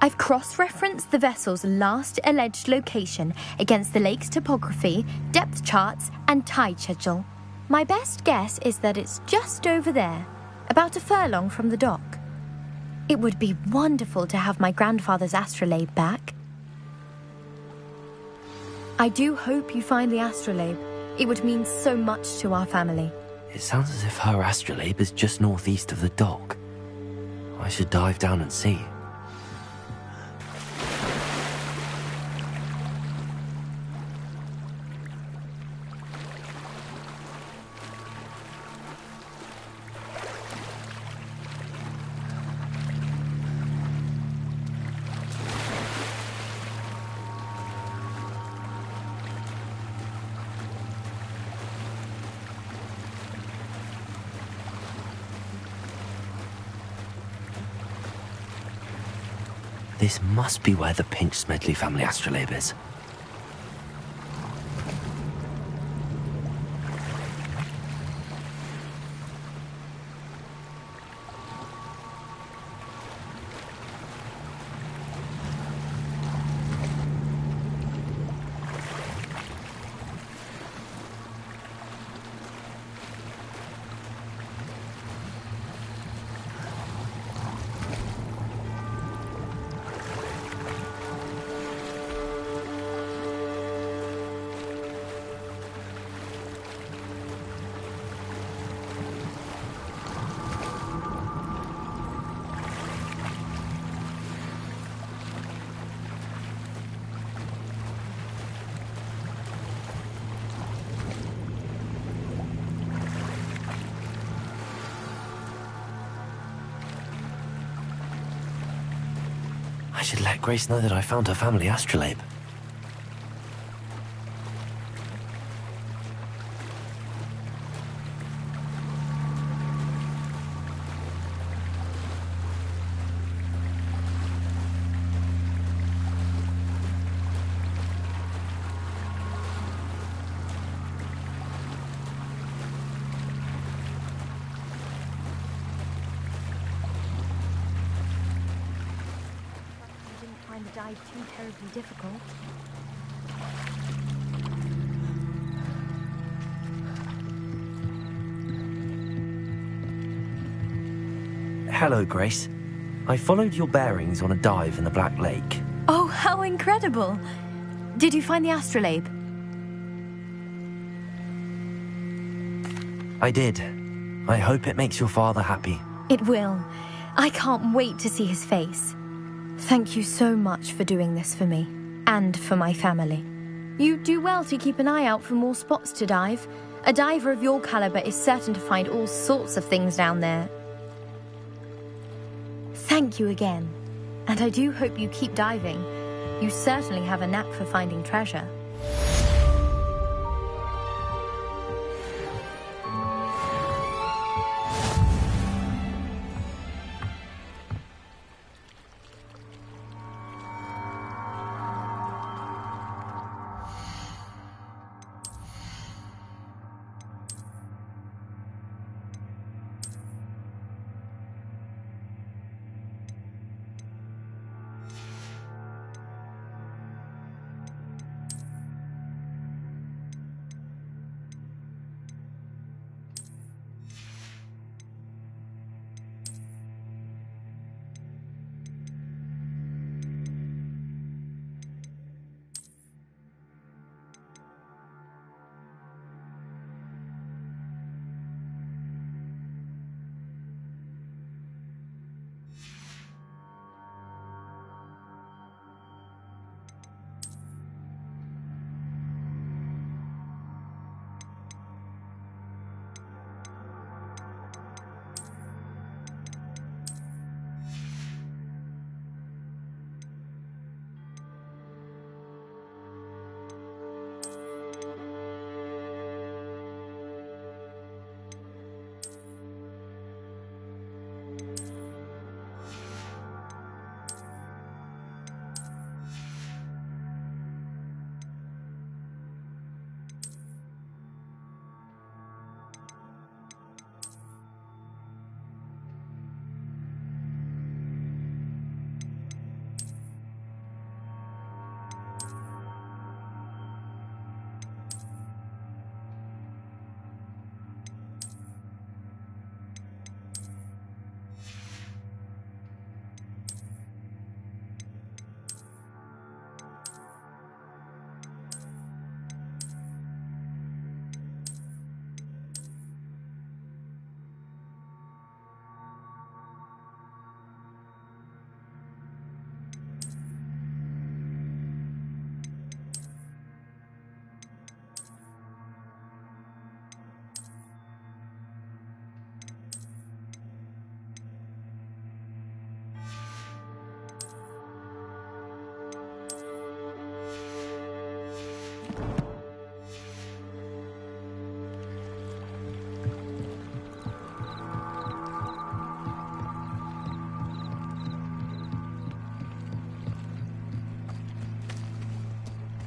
I've cross-referenced the vessel's last alleged location against the lake's topography, depth charts, and tide schedule. My best guess is that it's just over there, about a furlong from the dock. It would be wonderful to have my grandfather's astrolabe back. I do hope you find the astrolabe. It would mean so much to our family. It sounds as if her astrolabe is just northeast of the dock. I should dive down and see. This must be where the Pinch-Smedley family astrolabe is. I should let Grace know that I found her family astrolabe. The dive too terribly difficult. Hello, Grace. I followed your bearings on a dive in the Black Lake. Oh, how incredible! Did you find the astrolabe? I did. I hope it makes your father happy. It will. I can't wait to see his face. Thank you so much for doing this for me, and for my family. You do well to keep an eye out for more spots to dive. A diver of your caliber is certain to find all sorts of things down there. Thank you again, and I do hope you keep diving. You certainly have a knack for finding treasure.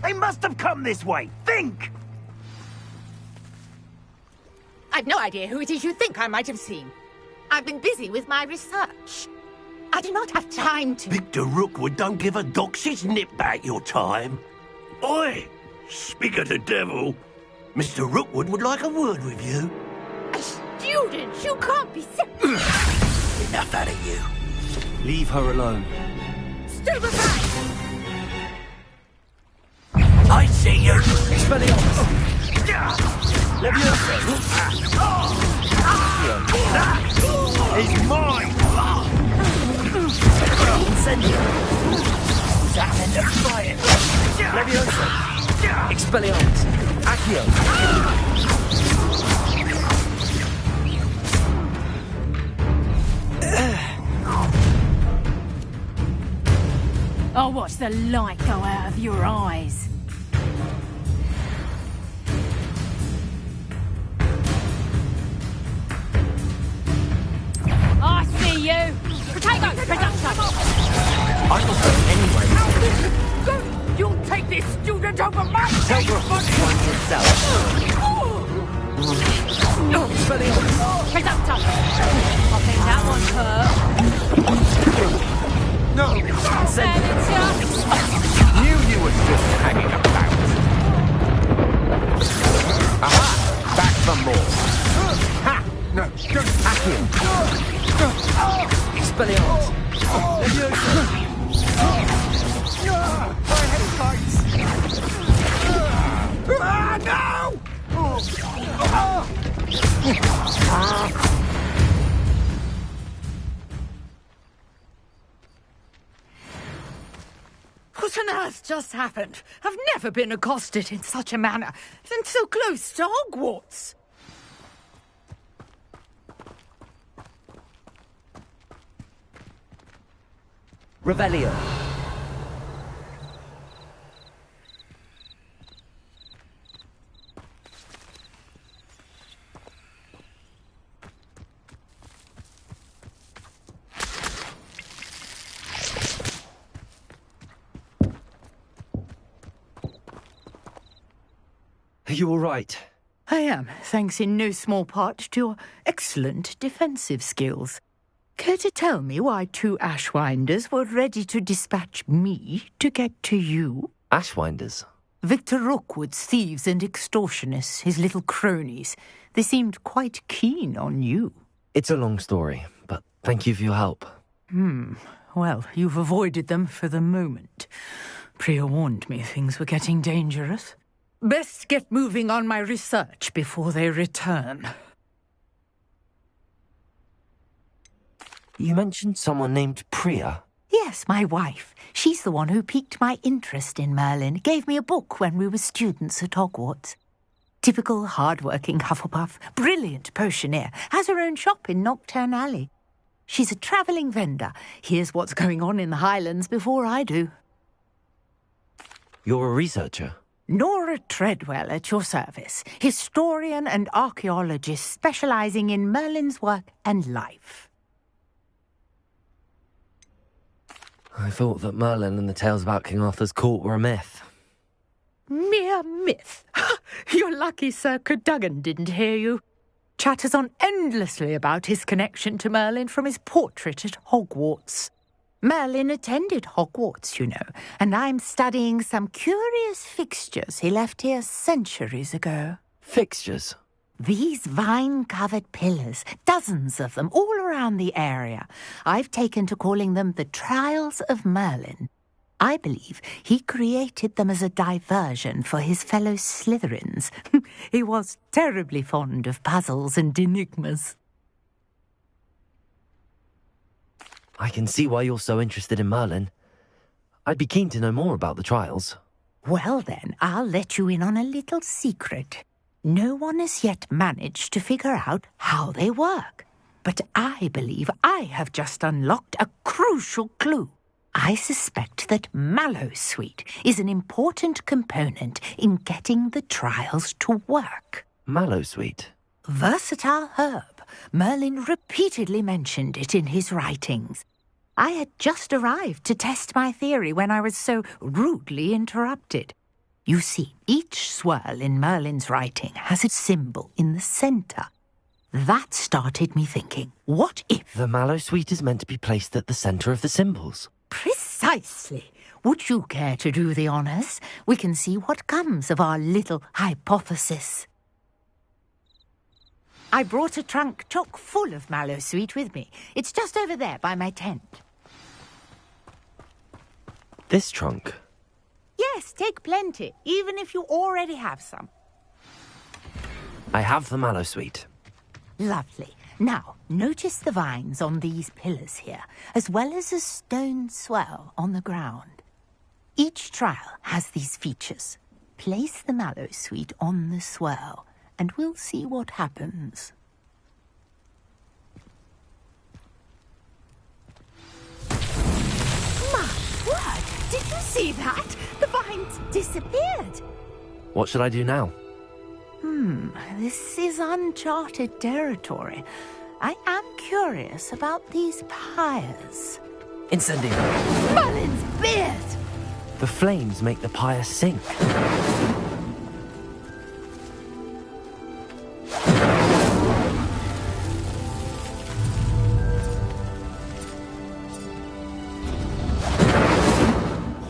They must have come this way. Think! I've no idea who it is you think I might have seen. I've been busy with my research. I do not have time to... Victor Rookwood don't give a doxy's nip back your time. Oi! Speak of the devil. Mr. Rookwood would like a word with you. A student? You can't be Enough out of you. Leave her alone. Stupefy! I see you! Expelliarmus! Leviosa! He's mine! Incendio! Salamander fire! Leviosa! Expelliarmus! Accio! I'll watch the light go out of your eyes. I see you! Potato! Production! I will go anyway. You'll take this student over my Tell Rookwood to find yourself. Expelliarmus! Production! I think that one hurt. No! Incendio! Knew you were just hanging about. Aha! Back for more. Ha! No, Accio! Expelliarmus! Leviosa! My head hurts! No! What on earth just happened? I've never been accosted in such a manner, and so close to Hogwarts. Revelio! Are you all right? I am, thanks in no small part to your excellent defensive skills. Care to tell me why 2 Ashwinders were ready to dispatch me to get to you? Ashwinders? Victor Rookwood's thieves and extortionists, his little cronies. They seemed quite keen on you. It's a long story, but thank you for your help. Well, you've avoided them for the moment. Priya warned me things were getting dangerous. Best get moving on my research before they return. You mentioned someone named Priya. Yes, my wife. She's the one who piqued my interest in Merlin. Gave me a book when we were students at Hogwarts. Typical hard-working Hufflepuff, brilliant potioneer, has her own shop in Knockturn Alley. She's a travelling vendor. Hears what's going on in the Highlands before I do. You're a researcher? Nora Treadwell at your service, historian and archaeologist specialising in Merlin's work and life. I thought that Merlin and the tales about King Arthur's court were a myth. Mere myth? You're lucky Sir Cadogan didn't hear you. Chatters on endlessly about his connection to Merlin from his portrait at Hogwarts. Merlin attended Hogwarts, you know, and I'm studying some curious fixtures he left here centuries ago. Fixtures? These vine-covered pillars, dozens of them, all around the area. I've taken to calling them the Trials of Merlin. I believe he created them as a diversion for his fellow Slytherins. He was terribly fond of puzzles and enigmas. I can see why you're so interested in Merlin. I'd be keen to know more about the trials. Well then, I'll let you in on a little secret. No one has yet managed to figure out how they work. But I believe I have just unlocked a crucial clue. I suspect that Mallowsweet is an important component in getting the trials to work. Mallowsweet? Versatile herb. Merlin repeatedly mentioned it in his writings. I had just arrived to test my theory when I was so rudely interrupted. You see, each swirl in Merlin's writing has a symbol in the center. That started me thinking, what if... The mallow sweet is meant to be placed at the center of the symbols. Precisely. Would you care to do the honors? We can see what comes of our little hypothesis. I brought a trunk chock full of mallow sweet with me. It's just over there by my tent. This trunk? Yes, take plenty, even if you already have some. I have the mallow sweet. Lovely. Now, notice the vines on these pillars here, as well as a stone swell on the ground. Each trial has these features. Place the mallow sweet on the swell, and we'll see what happens. My word! Did you see that? The vines disappeared. What should I do now? This is uncharted territory. I am curious about these pyres. Incendio! Merlin's beard! The flames make the pyre sink.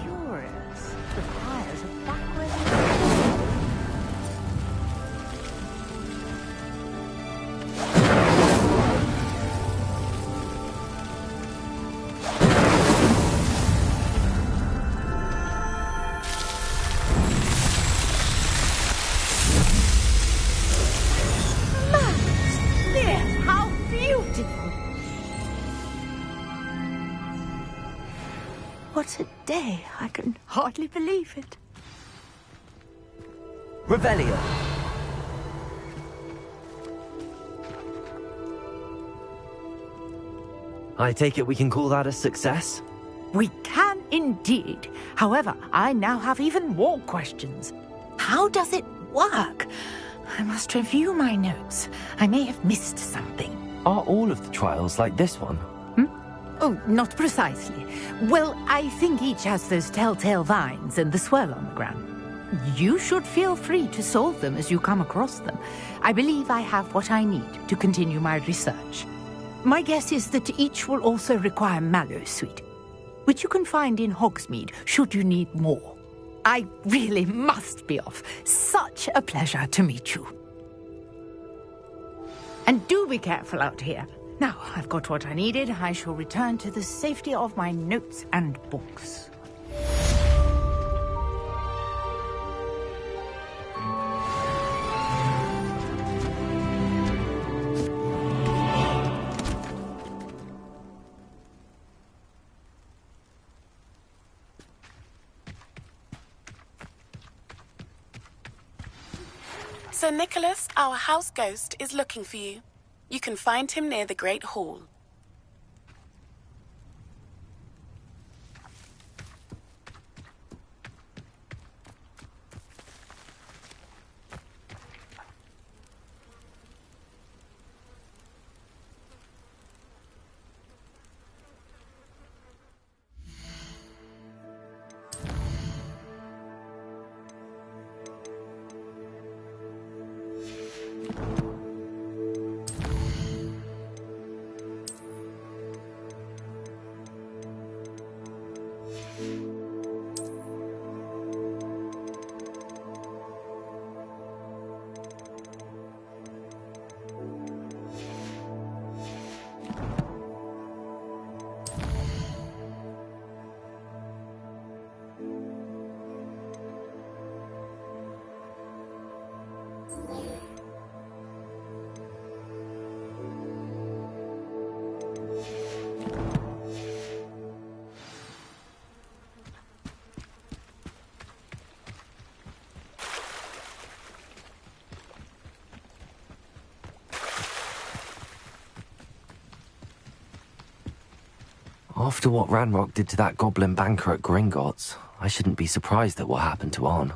Curious. The pyres are back where What a day. I can hardly believe it. Revelio. I take it we can call that a success? We can indeed. However, I now have even more questions. How does it work? I must review my notes. I may have missed something. Are all of the trials like this one? Oh, not precisely. Well, I think each has those telltale vines and the swirl on the ground. You should feel free to solve them as you come across them. I believe I have what I need to continue my research. My guess is that each will also require mallow sweet, which you can find in Hogsmeade should you need more. I really must be off. Such a pleasure to meet you. And do be careful out here. Now, I've got what I needed. I shall return to the safety of my notes and books. Sir Nicholas, our house ghost, is looking for you. You can find him near the Great Hall. After what Ranrock did to that goblin banker at Gringotts, I shouldn't be surprised at what happened to Arn.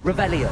Revelio.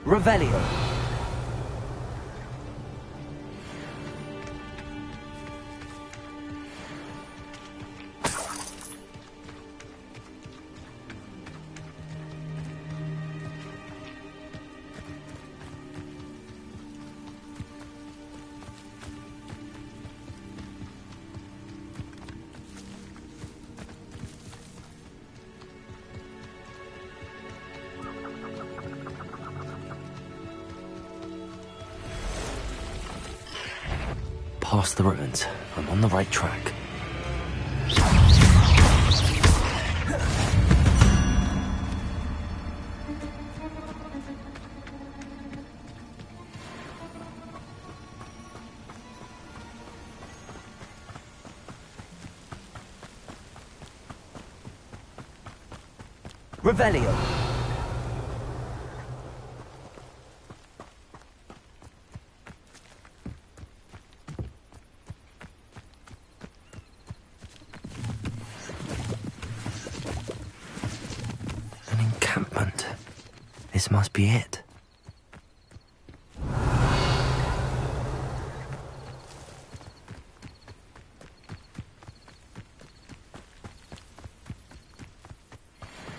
Revelio. Past the ruins. I'm on the right track. Revelio. An encampment. This must be it.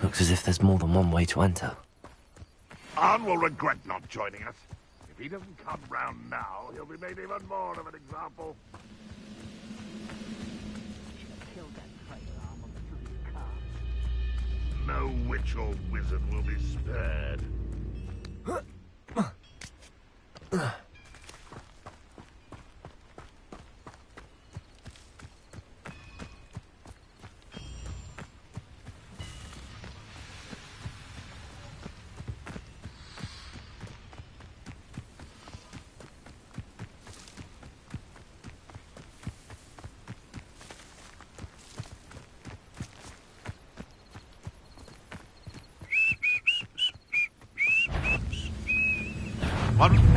Looks as if there's more than one way to enter. Arn will regret not joining us. If he doesn't come round now, he'll be made even more of an example. No witch or wizard will be spared.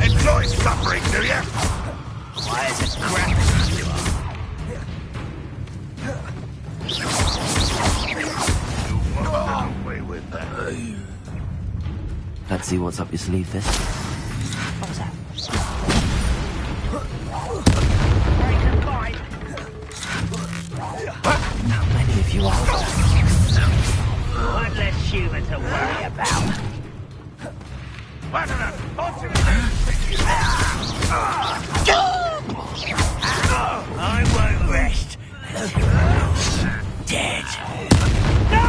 Enjoy suffering, do you? Why is it crap you won't get away with that. Let's see what's up your sleeve, this. What was that? How many of you are there? One less human to worry about. I won't rest until you're dead. No!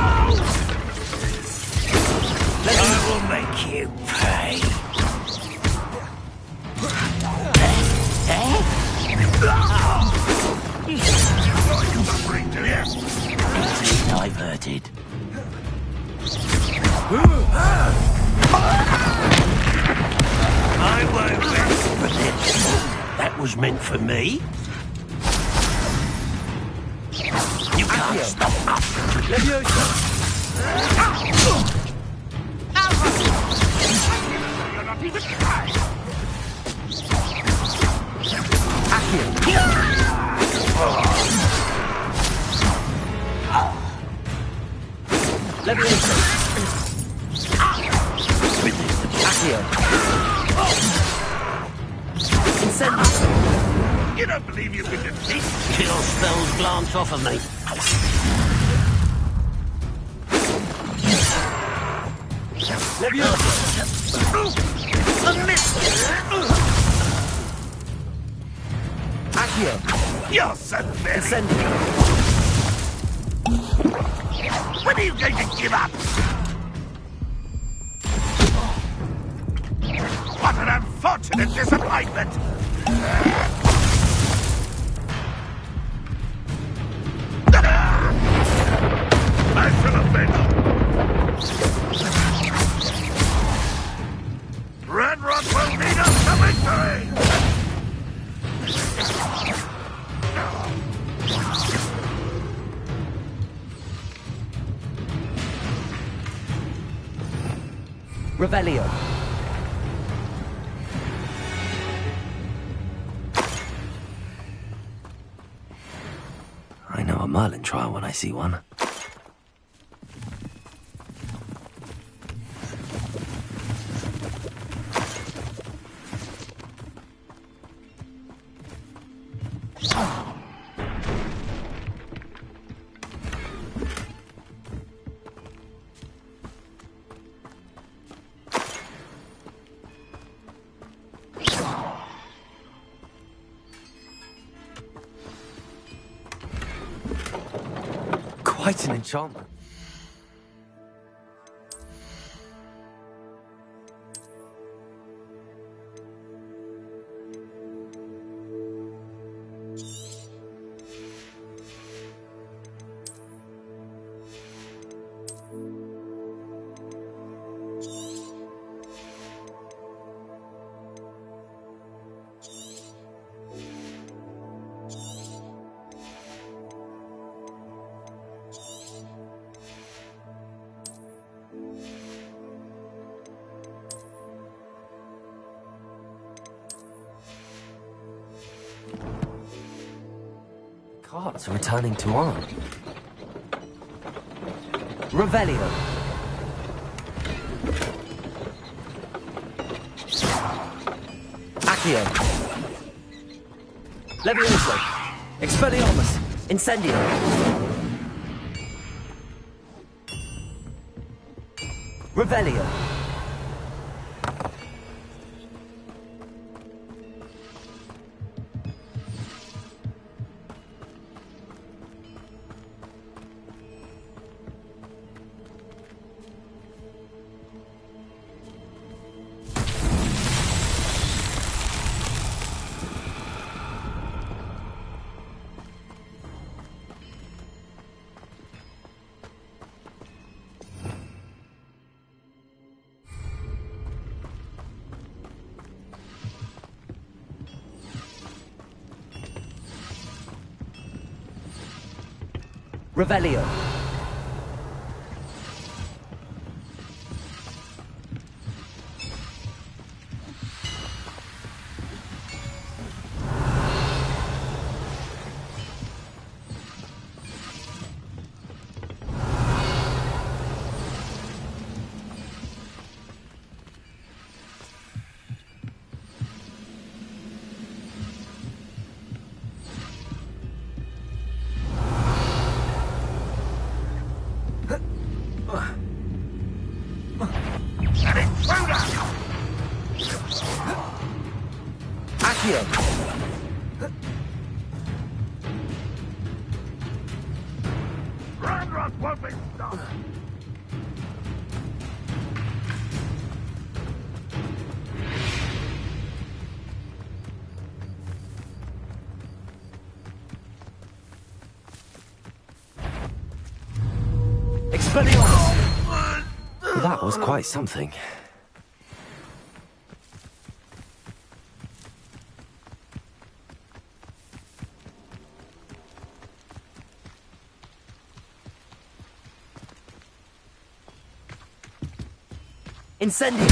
I will make you pay. Diverted. I won't rest for this. That was meant for me. You can't stop us. You're not even trying. You don't believe you can defeat? Kill spells glance off of me. A miss! You're so very... When are you going to give up? What an unfortunate disappointment! I should have been. Red Rock will lead us to victory! Revelio. I know a Merlin trial when I see one. Quite an enchantment. Carts are returning to arm. Revelio. Accio. Levioso. Expelliarmus. Incendio. Revelio. Revelio. That was quite something. Incendio!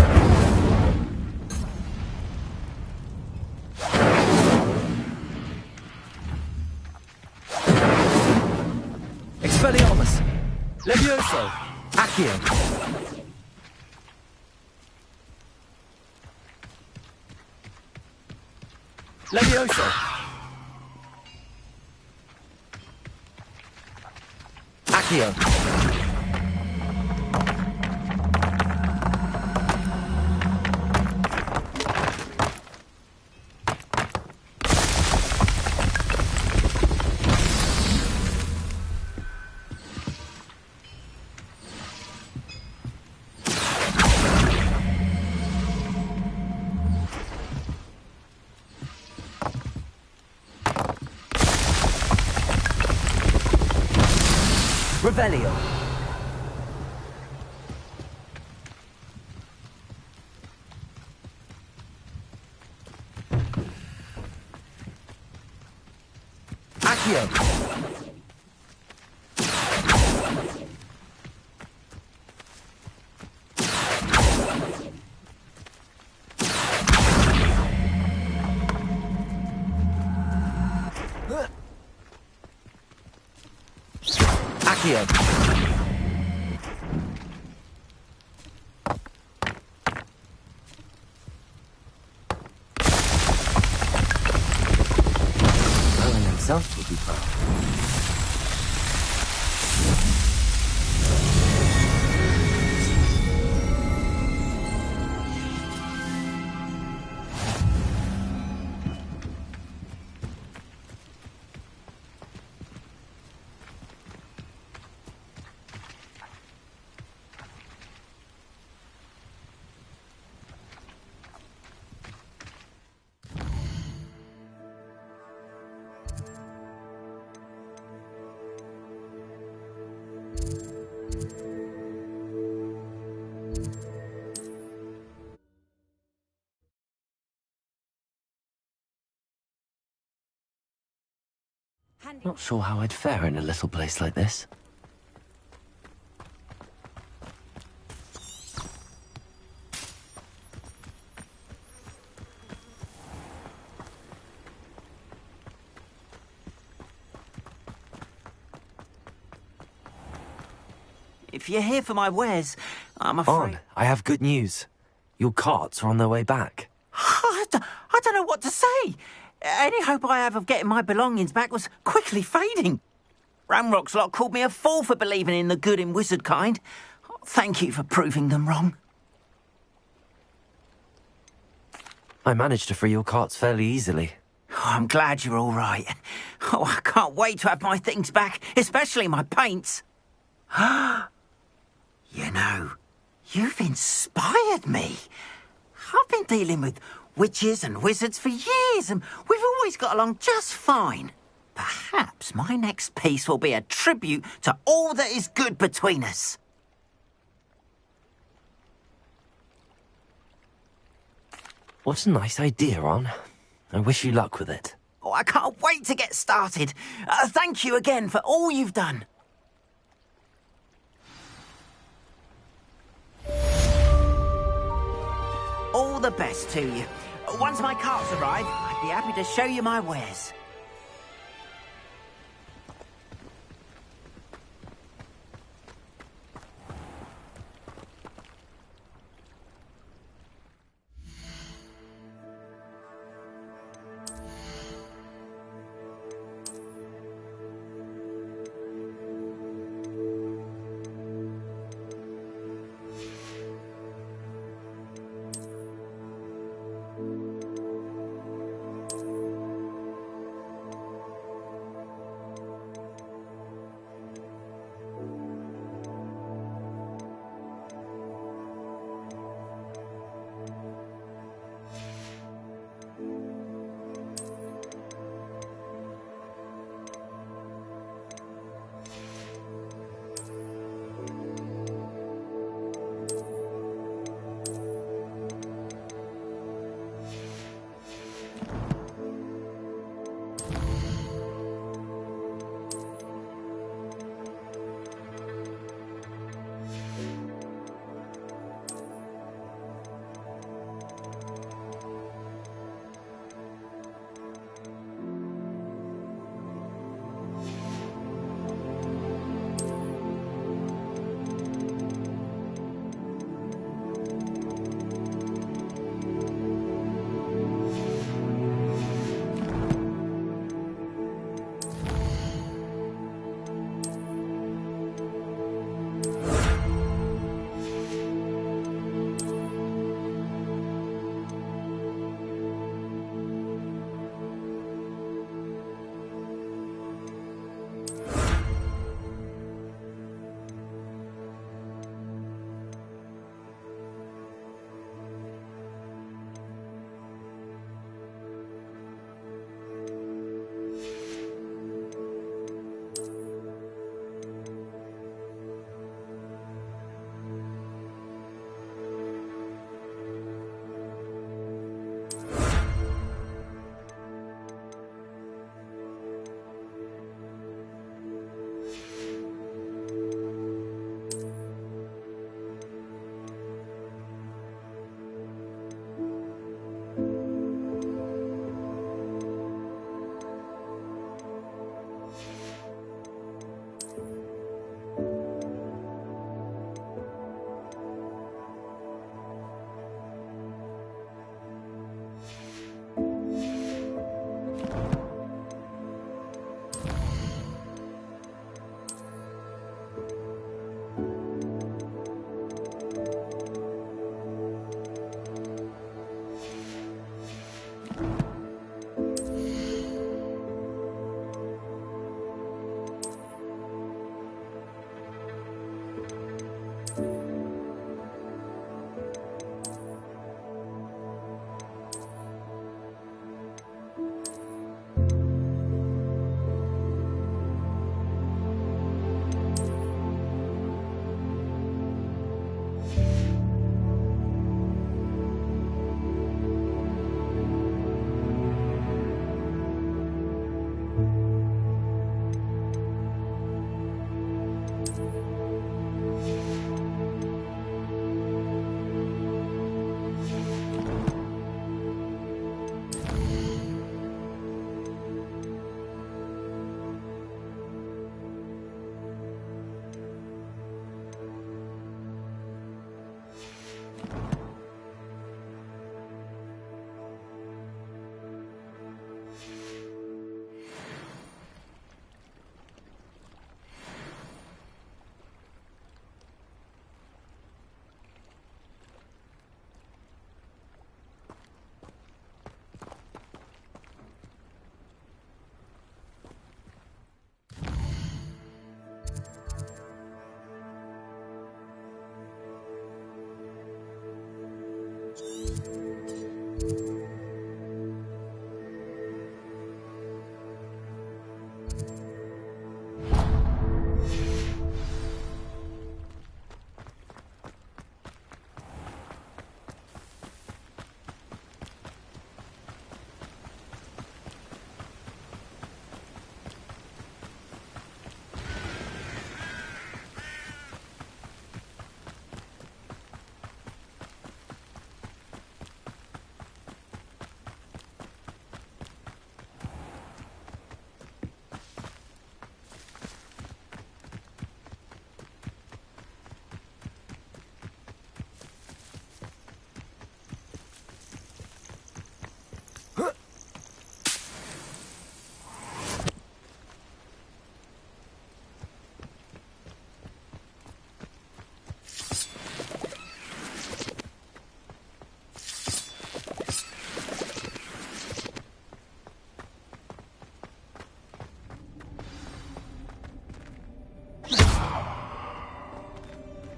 Expelliarmus! Levioso! Accio! Levioso! Accio! Revelio. Accio. Accio. Merlin himself would be proud. Not sure how I'd fare in a little place like this. If you're here for my wares, I'm afraid... On, I have good news. Your carts are on their way back. I don't know what to say. Any hope I have of getting my belongings back was quickly fading. Ramrock's lot called me a fool for believing in the good in wizard kind. Thank you for proving them wrong. I managed to free your carts fairly easily. Oh, I'm glad you're all right. Oh, I can't wait to have my things back, especially my paints. You know, you've inspired me. I've been dealing with witches and wizards for years, and we've always got along just fine. Perhaps my next piece will be a tribute to all that is good between us. What a nice idea, Ron. I wish you luck with it. Oh, I can't wait to get started. Thank you again for all you've done. All the best to you. Once my carts arrive, I'd be happy to show you my wares.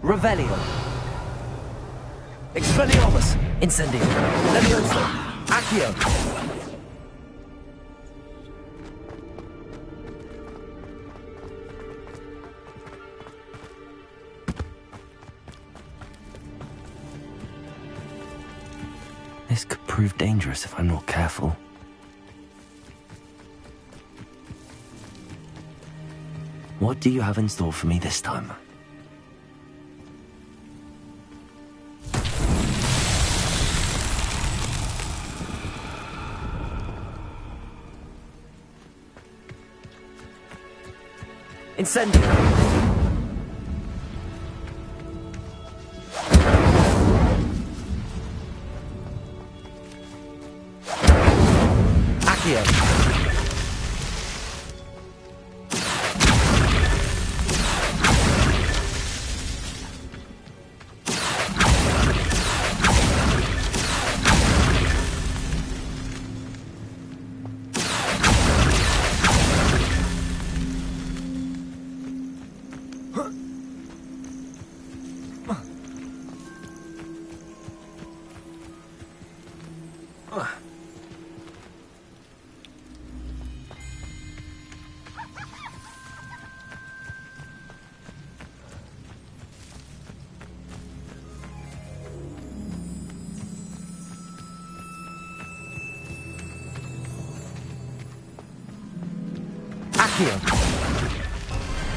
Revelio. Expelliarmus. Incendio. Levioso. Accio. This could prove dangerous if I'm not careful. What do you have in store for me this time? Incendio!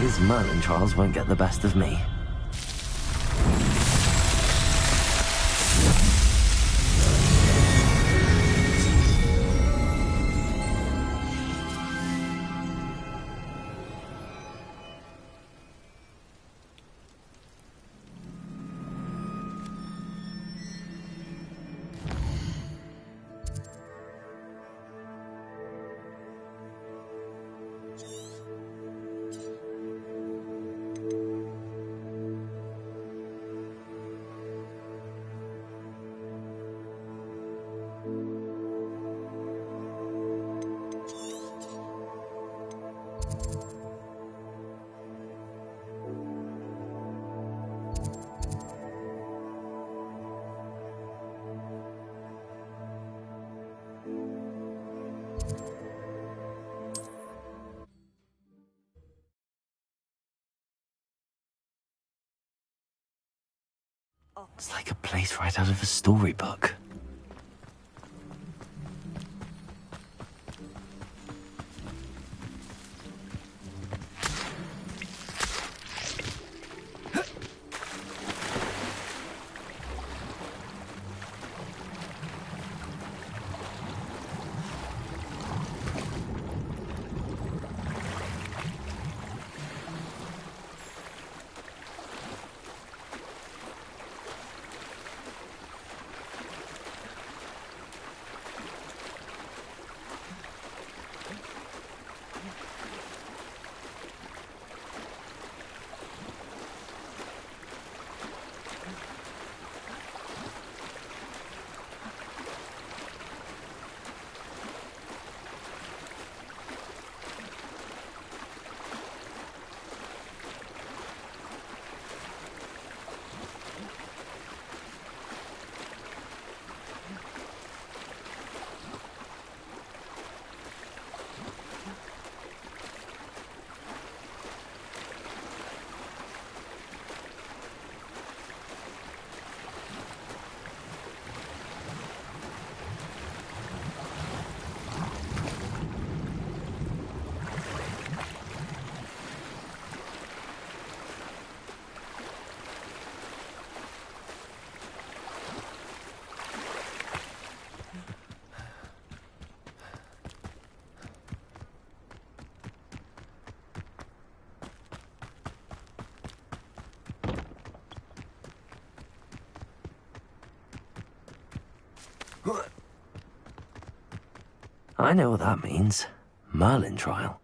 His Merlin trials won't get the best of me. It's like a place right out of a storybook. I know what that means. Merlin trial.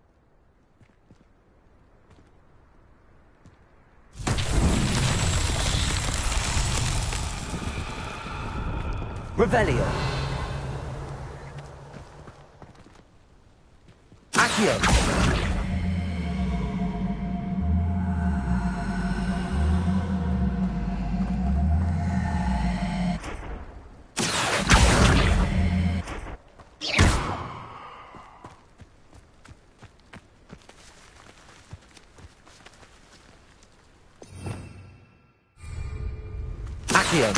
Revelio. Accio. Accio.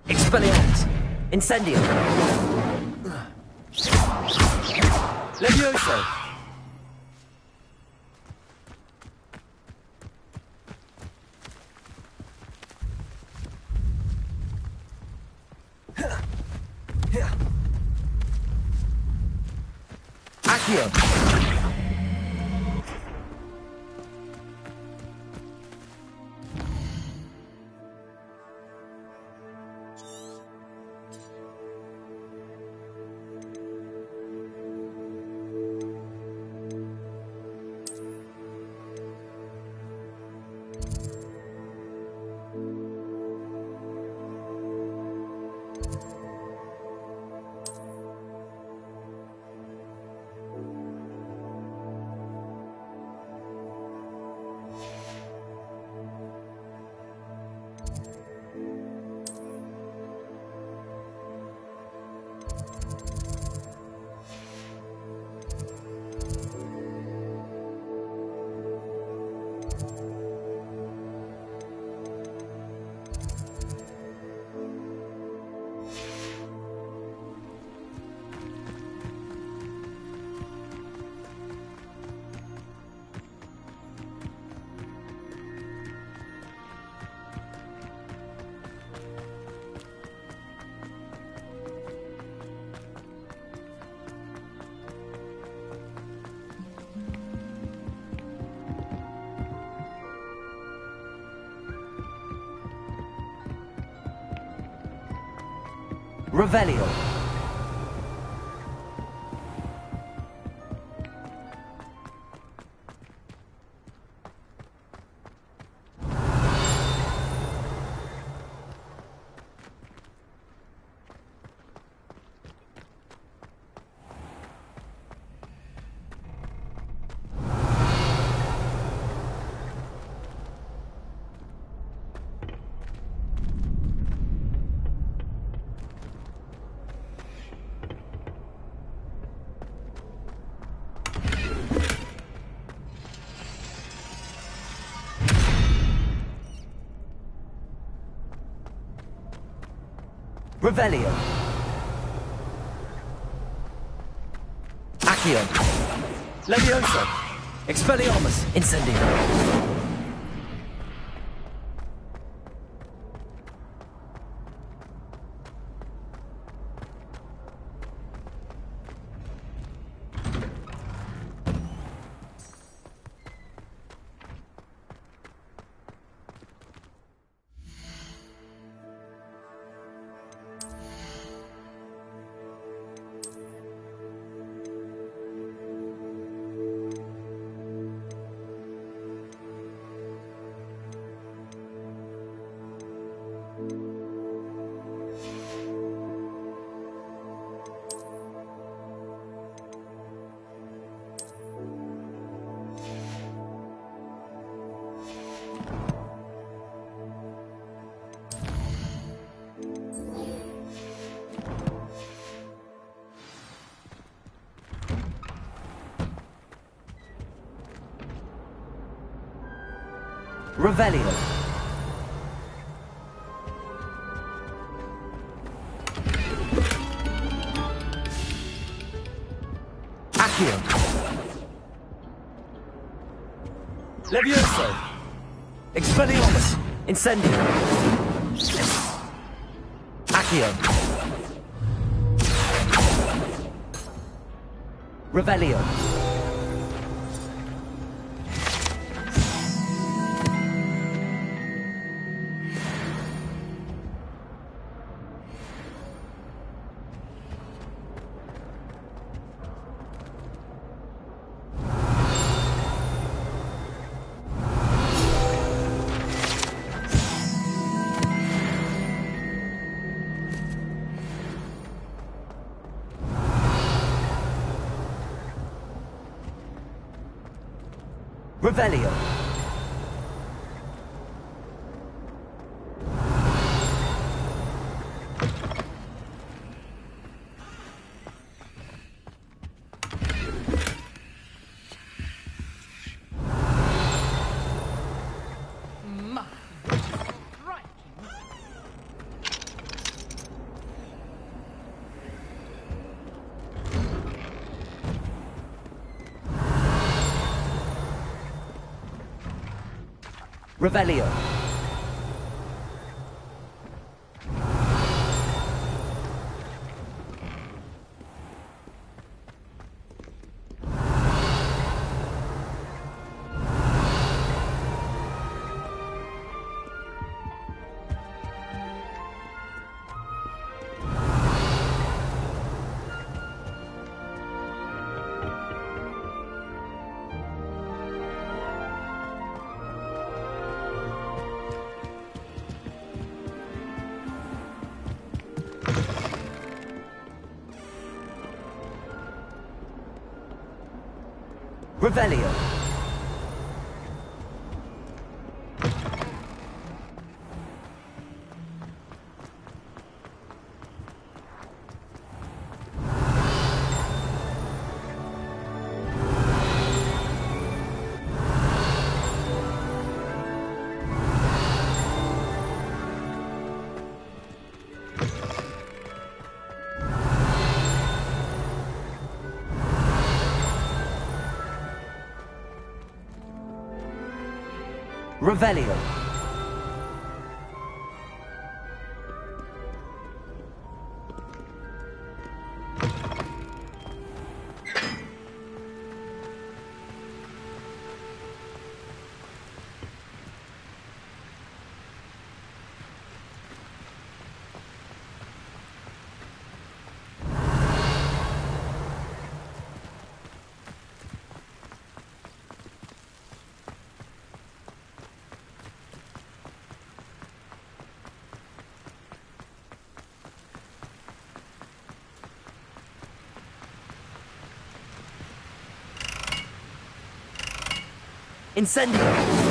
Expelliarmus. Incendio. Levioso. Accio. Revelio. Revelio. Accio. Levioso. Expelliarmus. Incendio. Revelio. Accio. Levioso. Expelliarmus. Incendio. Accio. Revelio. Revelio. Revelio. Revelio. Revelio. Incendio!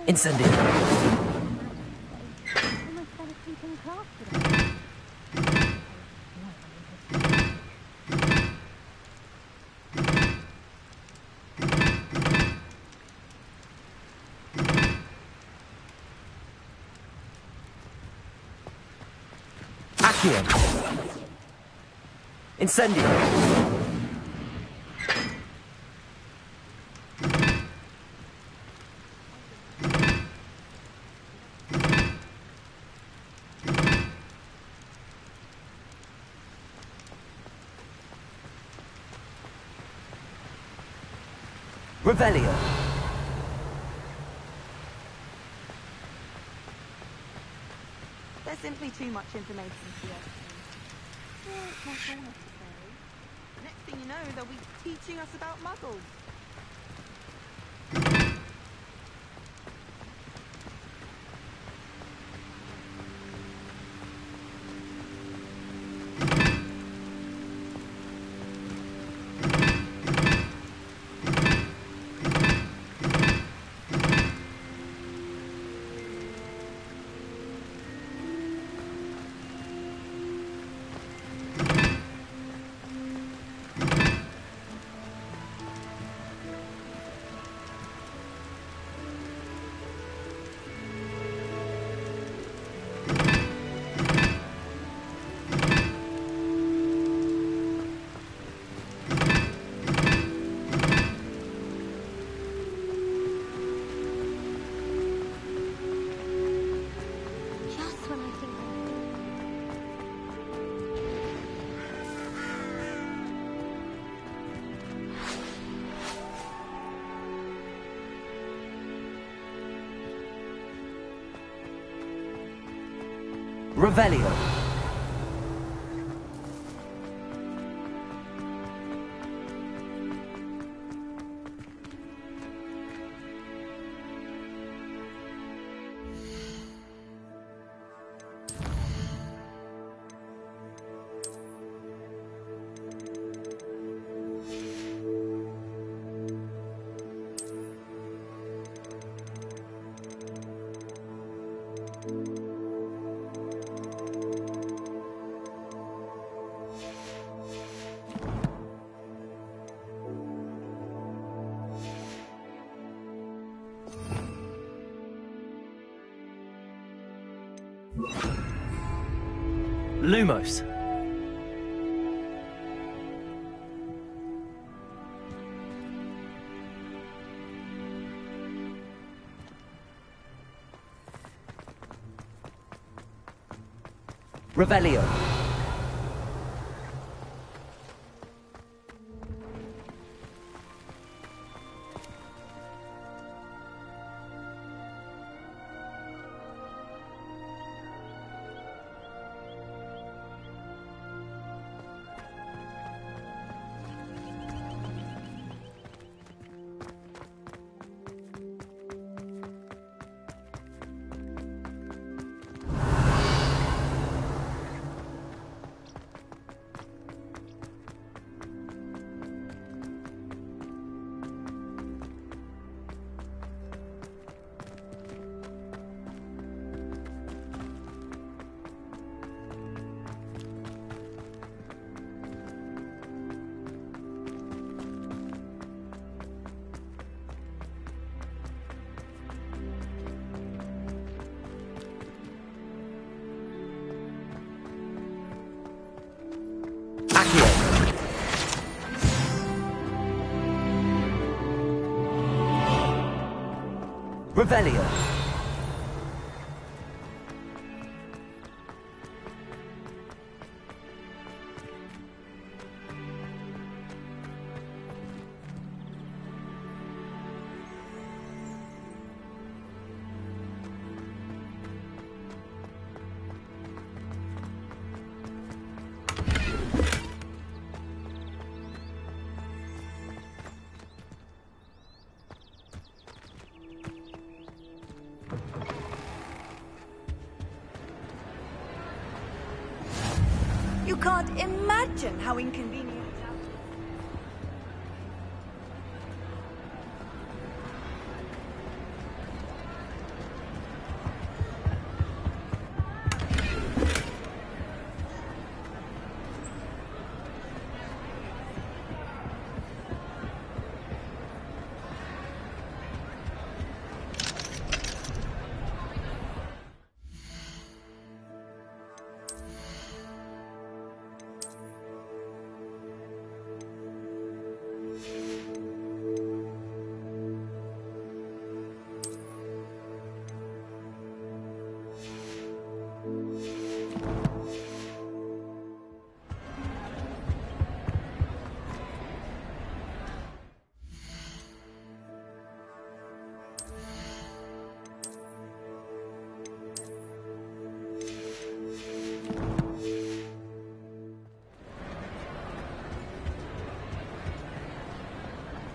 Incendio! Accio! Incendio! Revelio. There's simply too much information for us. Next thing you know, they'll be teaching us about muggles. Revelio. Lumos. Revelio. Revelio. You can't imagine how inconvenient.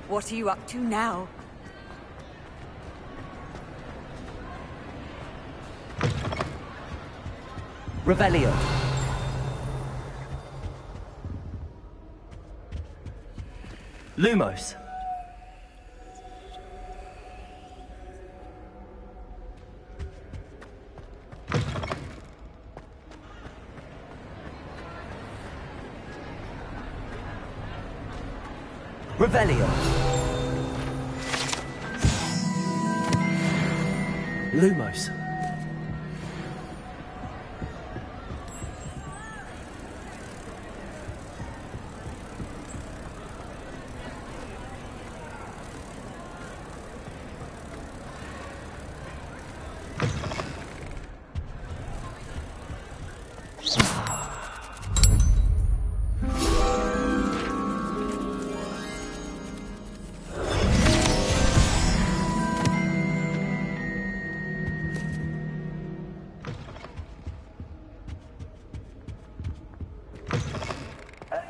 What are you up to now? Revelio. Lumos. Revelio. Lumos.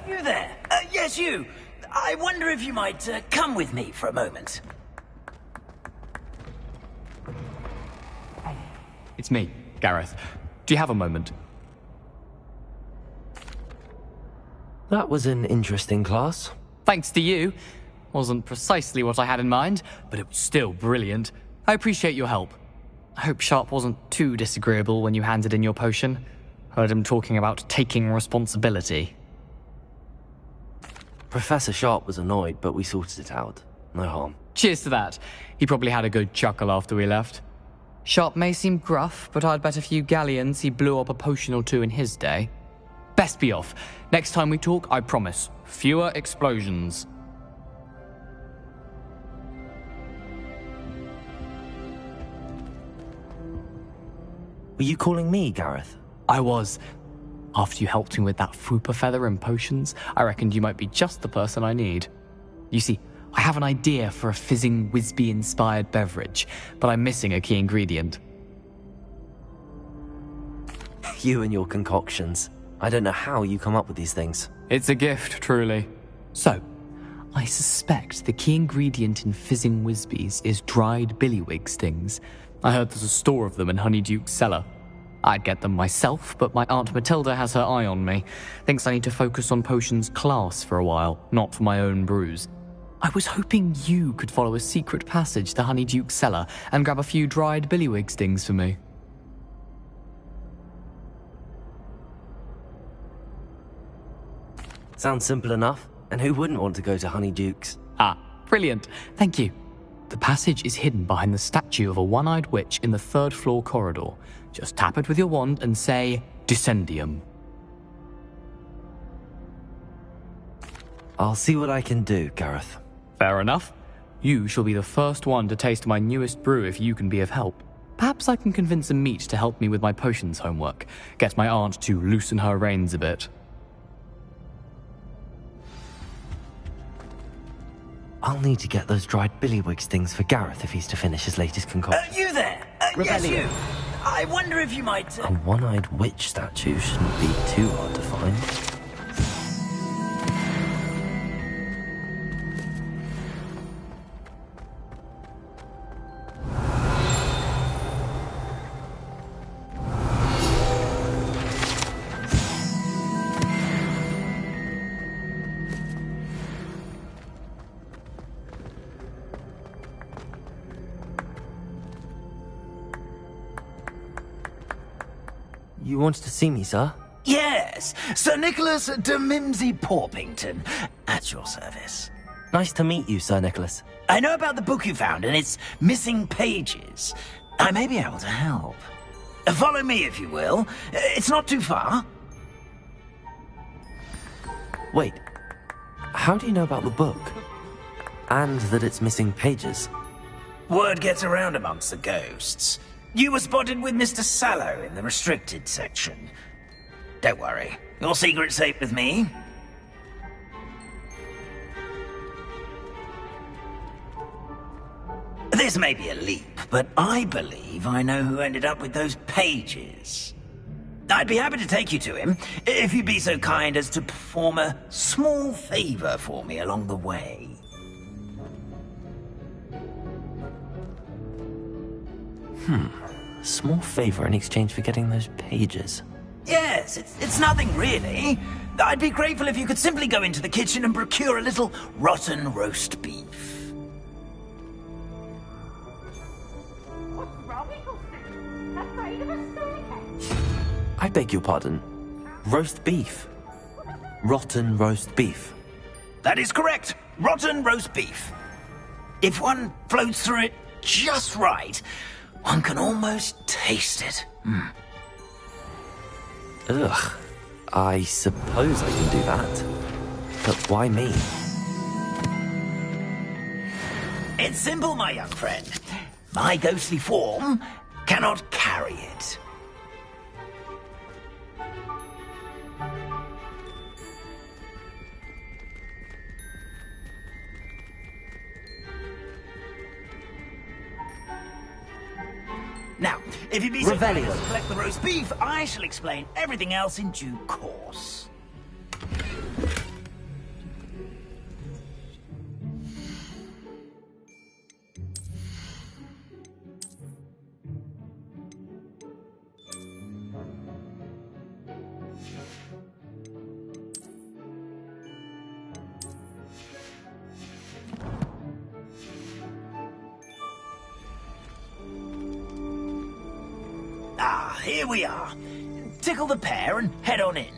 You there? Yes, you. I wonder if you might come with me for a moment. It's me, Gareth. Do you have a moment? That was an interesting class. Thanks to you. Wasn't precisely what I had in mind, but it was still brilliant. I appreciate your help. I hope Sharp wasn't too disagreeable when you handed in your potion. Heard him talking about taking responsibility. Professor Sharp was annoyed, but we sorted it out. No harm. Cheers to that. He probably had a good chuckle after we left. Sharp may seem gruff, but I'd bet a few galleons he blew up a potion or two in his day. best be off. Next time we talk, I promise, fewer explosions. Were you calling me, Gareth? I was. After you helped me with that Fupa feather and potions, I reckoned you might be just the person I need. You see, I have an idea for a fizzing Whizbee-inspired beverage, but I'm missing a key ingredient. You and your concoctions. I don't know how you come up with these things. It's a gift, truly. So, I suspect the key ingredient in fizzing Whizbees is dried billywig stings. I heard there's a store of them in Honeyduke's cellar. I'd get them myself, but my Aunt Matilda has her eye on me. Thinks I need to focus on potions class for a while, not for my own brews. I was hoping you could follow a secret passage to Honeyduke's cellar and grab a few dried billywig stings for me. Sounds simple enough. And who wouldn't want to go to Honeyduke's? Ah, brilliant. Thank you. The passage is hidden behind the statue of a one-eyed witch in the third-floor corridor. Just tap it with your wand and say, Descendium. I'll see what I can do, Gareth. Fair enough. You shall be the first one to taste my newest brew if you can be of help. Perhaps I can convince a meat to help me with my potions homework. Get my aunt to loosen her reins a bit. I'll need to get those dried billywig stings for Gareth if he's to finish his latest concoction. You there? Yes, you. I wonder if you might... A one-eyed witch statue shouldn't be too hard to find. You wanted to see me, sir? Yes, Sir Nicholas de Mimsy Porpington, at your service. Nice to meet you, Sir Nicholas. I know about the book you found and its missing pages. I may be able to help. Follow me, if you will. It's not too far. Wait, how do you know about the book? And that it's missing pages? Word gets around amongst the ghosts. You were spotted with Mr. Sallow in the restricted section. Don't worry, your secret's safe with me. This may be a leap, but I believe I know who ended up with those pages. I'd be happy to take you to him, if you'd be so kind as to perform a small favor for me along the way. Small favor in exchange for getting those pages. Yes, it's nothing really. I'd be grateful if you could simply go into the kitchen and procure a little rotten roast beef. What's wrong, Eaglestick? Afraid of a staircase? I beg your pardon. Roast beef. Rotten roast beef. That is correct. Rotten roast beef. If one floats through it just right, one can almost taste it. Ugh. I suppose I can do that. But why me? It's simple, my young friend. My ghostly form cannot carry it. Now, if you be so kind as to collect the roast beef, I shall explain everything else in due course. Here we are. Tickle the pear and head on in.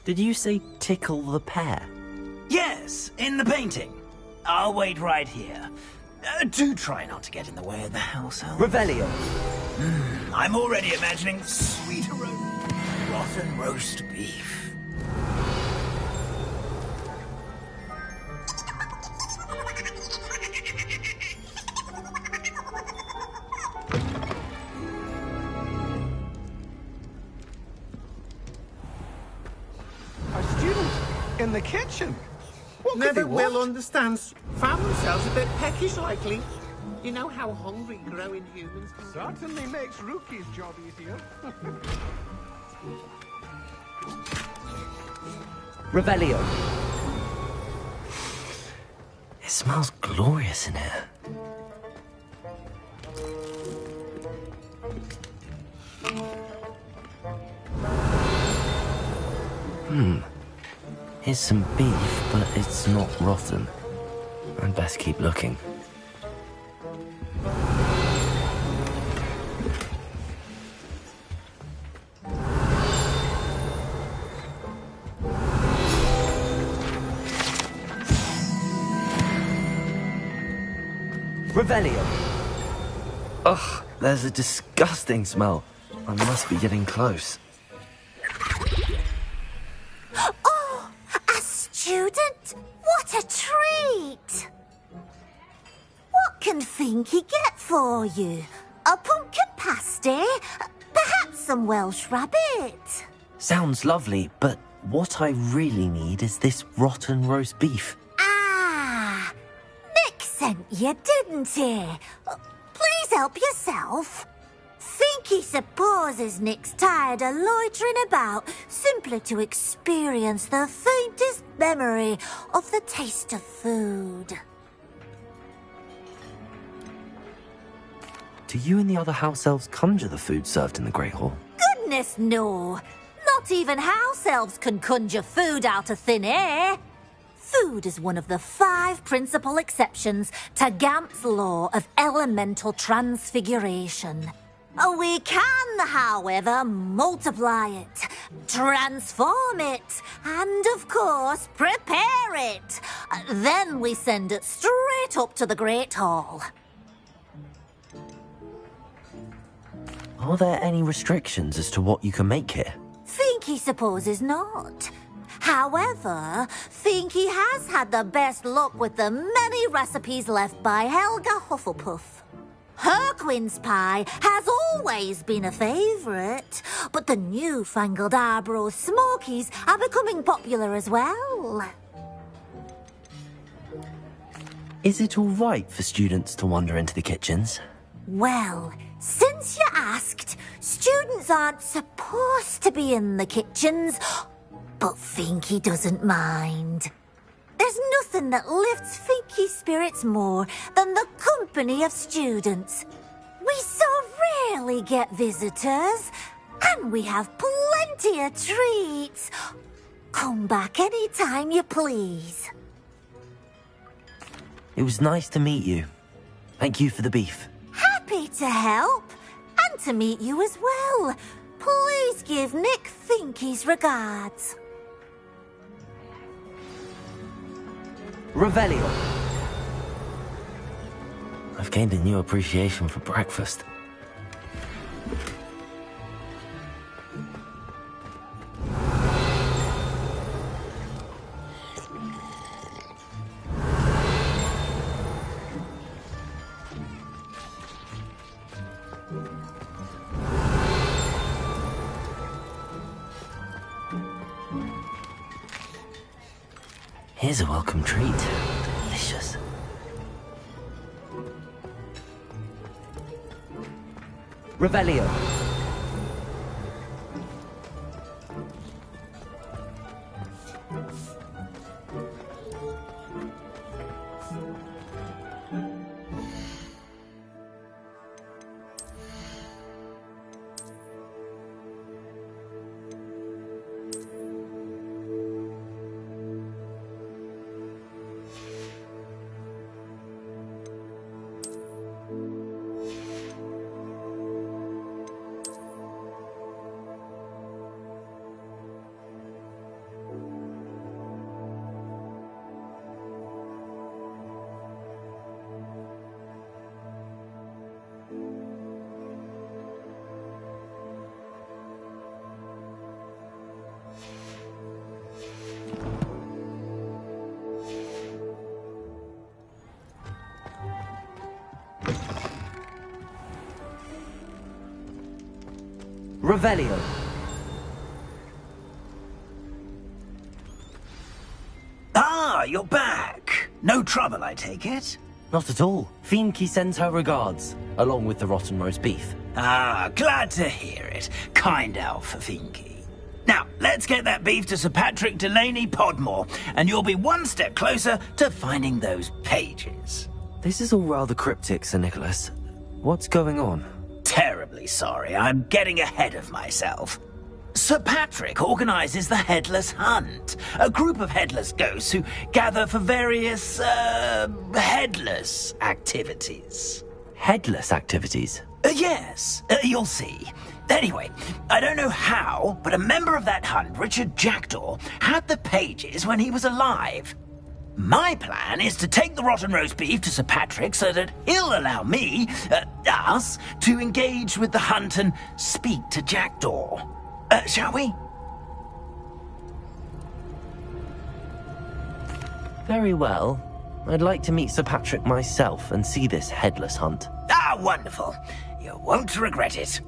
Did you say tickle the pear? Yes, in the painting. I'll wait right here. Do try not to get in the way of the household. Revelio. I'm already imagining sweet aroma, rotten roast beef. the kitchen. What could Never they will want? understand. Found themselves a bit peckish likely. You know how hungry growing humans can be. Certainly makes Rookie's job easier. Revelio. It smells glorious in here. Here's some beef, but it's not rotten. I'd best keep looking. Revelio. Ugh, there's a disgusting smell. I must be getting close. Oh, a student? What a treat! What can Finky get for you? A pumpkin pasty? Perhaps some Welsh rabbit? Sounds lovely, but what I really need is this rotten roast beef. Ah, Nick sent you, didn't he? Please help yourself. Finky supposes Nick's tired of loitering about simply to experience the faintest memory of the taste of food. Do you and the other house elves conjure the food served in the Great Hall? Goodness, no. Not even house elves can conjure food out of thin air. Food is one of the 5 principal exceptions to Gamp's law of elemental transfiguration. We can, however, multiply it, transform it, and, of course, prepare it. Then we send it straight up to the Great Hall. Are there any restrictions as to what you can make here? Finky supposes not. However, Finky has had the best luck with the many recipes left by Helga Hufflepuff. Her quince pie has always been a favourite, but the newfangled Arbroath Smokies are becoming popular as well. Is it all right for students to wander into the kitchens? Well, since you asked, students aren't supposed to be in the kitchens, but Finky doesn't mind. There's nothing that lifts Finky's spirits more than the company of students. We so rarely get visitors, and we have plenty of treats. Come back any time you please. It was nice to meet you. Thank you for the beef. Happy to help, and to meet you as well. Please give Nick Finky's regards. Revelio. I've gained a new appreciation for breakfast. Here's a welcome treat. Delicious. Revelio. Revelio. you're back. No trouble, I take it? Not at all. Fienke sends her regards, along with the rotten roast beef. Ah, glad to hear it. Kind elf, Fienke. Now, let's get that beef to Sir Patrick Delaney Podmore, and you'll be one step closer to finding those pages. This is all rather cryptic, Sir Nicholas. What's going on? Terribly sorry, I'm getting ahead of myself. Sir Patrick organises the Headless Hunt, a group of headless ghosts who gather for various, headless activities. Headless activities? Yes, you'll see. Anyway, I don't know how, but a member of that hunt, Richard Jackdaw, had the pages when he was alive. My plan is to take the rotten roast beef to Sir Patrick so that he'll allow me, us, to engage with the hunt and speak to Jackdaw. Shall we? Very well. I'd like to meet Sir Patrick myself and see this headless hunt. Ah, wonderful. You won't regret it.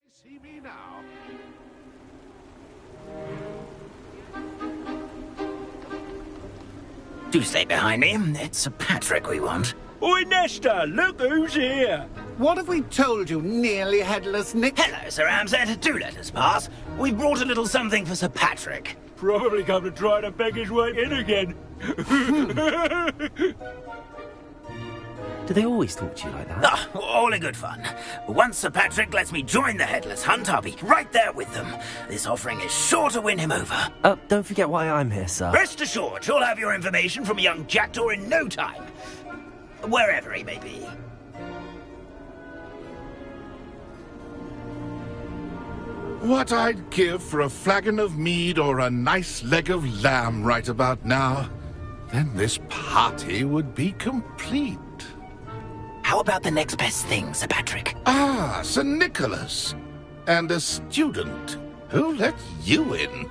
See me now. Do stay behind me. It's Sir Patrick we want. Oi, Nesta, look who's here. What have we told you, nearly headless Nick? Hello, Sir Ramsay. Do let us pass. We've brought a little something for Sir Patrick. Probably come to try to beg his way in again. Do they always talk to you like that? Ah, all in good fun. Once Sir Patrick lets me join the Headless Hunt, I'll be right there with them. This offering is sure to win him over. Don't forget why I'm here, sir. Rest assured, you'll have your information from a young Jackdaw in no time. Wherever he may be. What I'd give for a flagon of mead or a nice leg of lamb right about now. Then this party would be complete. How about the next best thing, Sir Patrick? Ah, Sir Nicholas. And a student. Who let you in?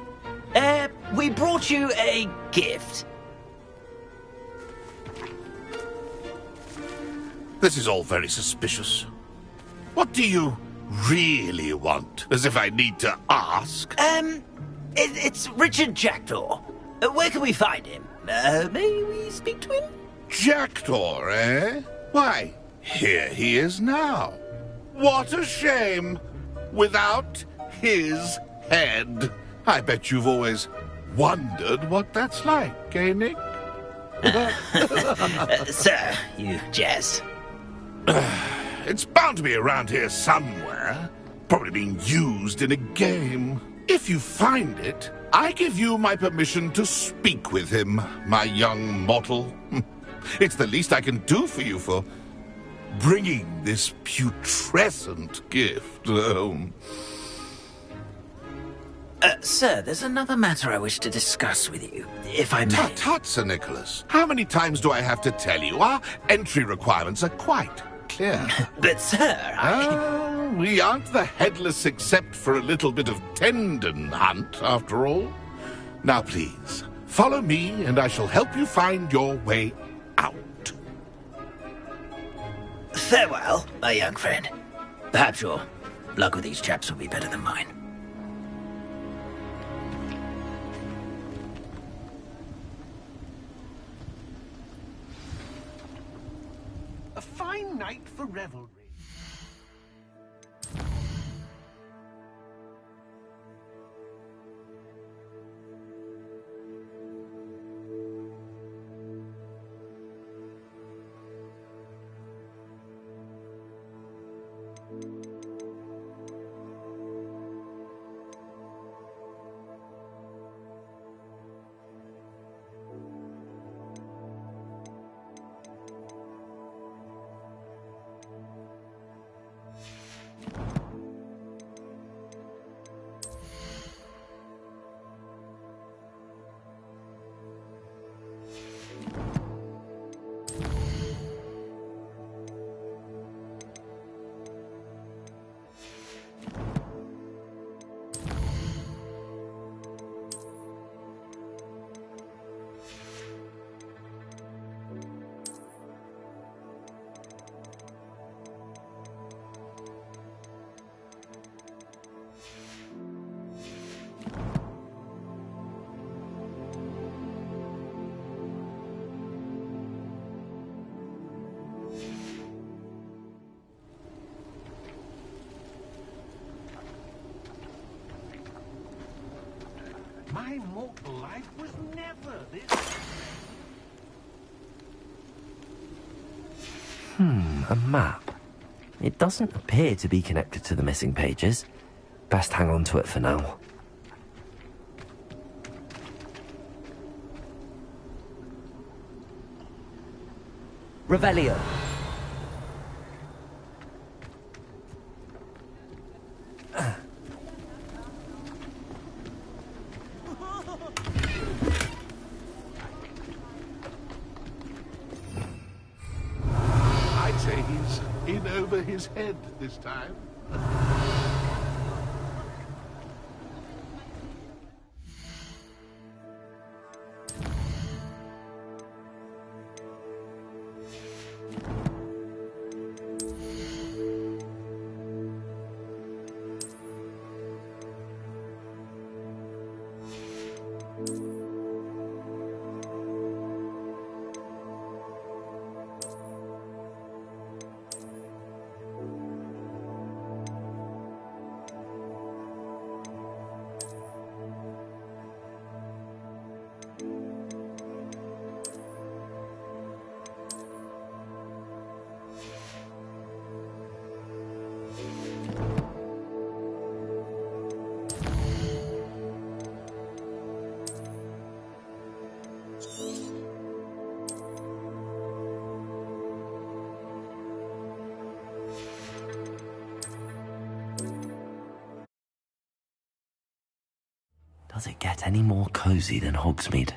We brought you a gift. This is all very suspicious. What do you really want? As if I need to ask. It's Richard Jackdaw. Where can we find him? May we speak to him? Jackdaw, eh? Why, here he is now. What a shame. Without his head. I bet you've always wondered what that's like, eh, Nick? Sir, you jest. It's bound to be around here somewhere. Probably being used in a game. If you find it, I give you my permission to speak with him, my young mortal. It's the least I can do for you for bringing this putrescent gift home. Sir, there's another matter I wish to discuss with you, if I may. Tut, tut, Sir Nicholas. How many times do I have to tell you? Our entry requirements are quite clear. But, sir, we aren't the headless except for a little bit of tendon hunt, after all. Now, please, follow me, and I shall help you find your way out. Farewell, my young friend. Perhaps your luck with these chaps will be better than mine. A fine night for revelry. My mortal life was never this. A map. It doesn't appear to be connected to the missing pages. Best hang on to it for now. Revelio. I'd say he's in over his head this time. Does it get any more cozy than Hogsmeade?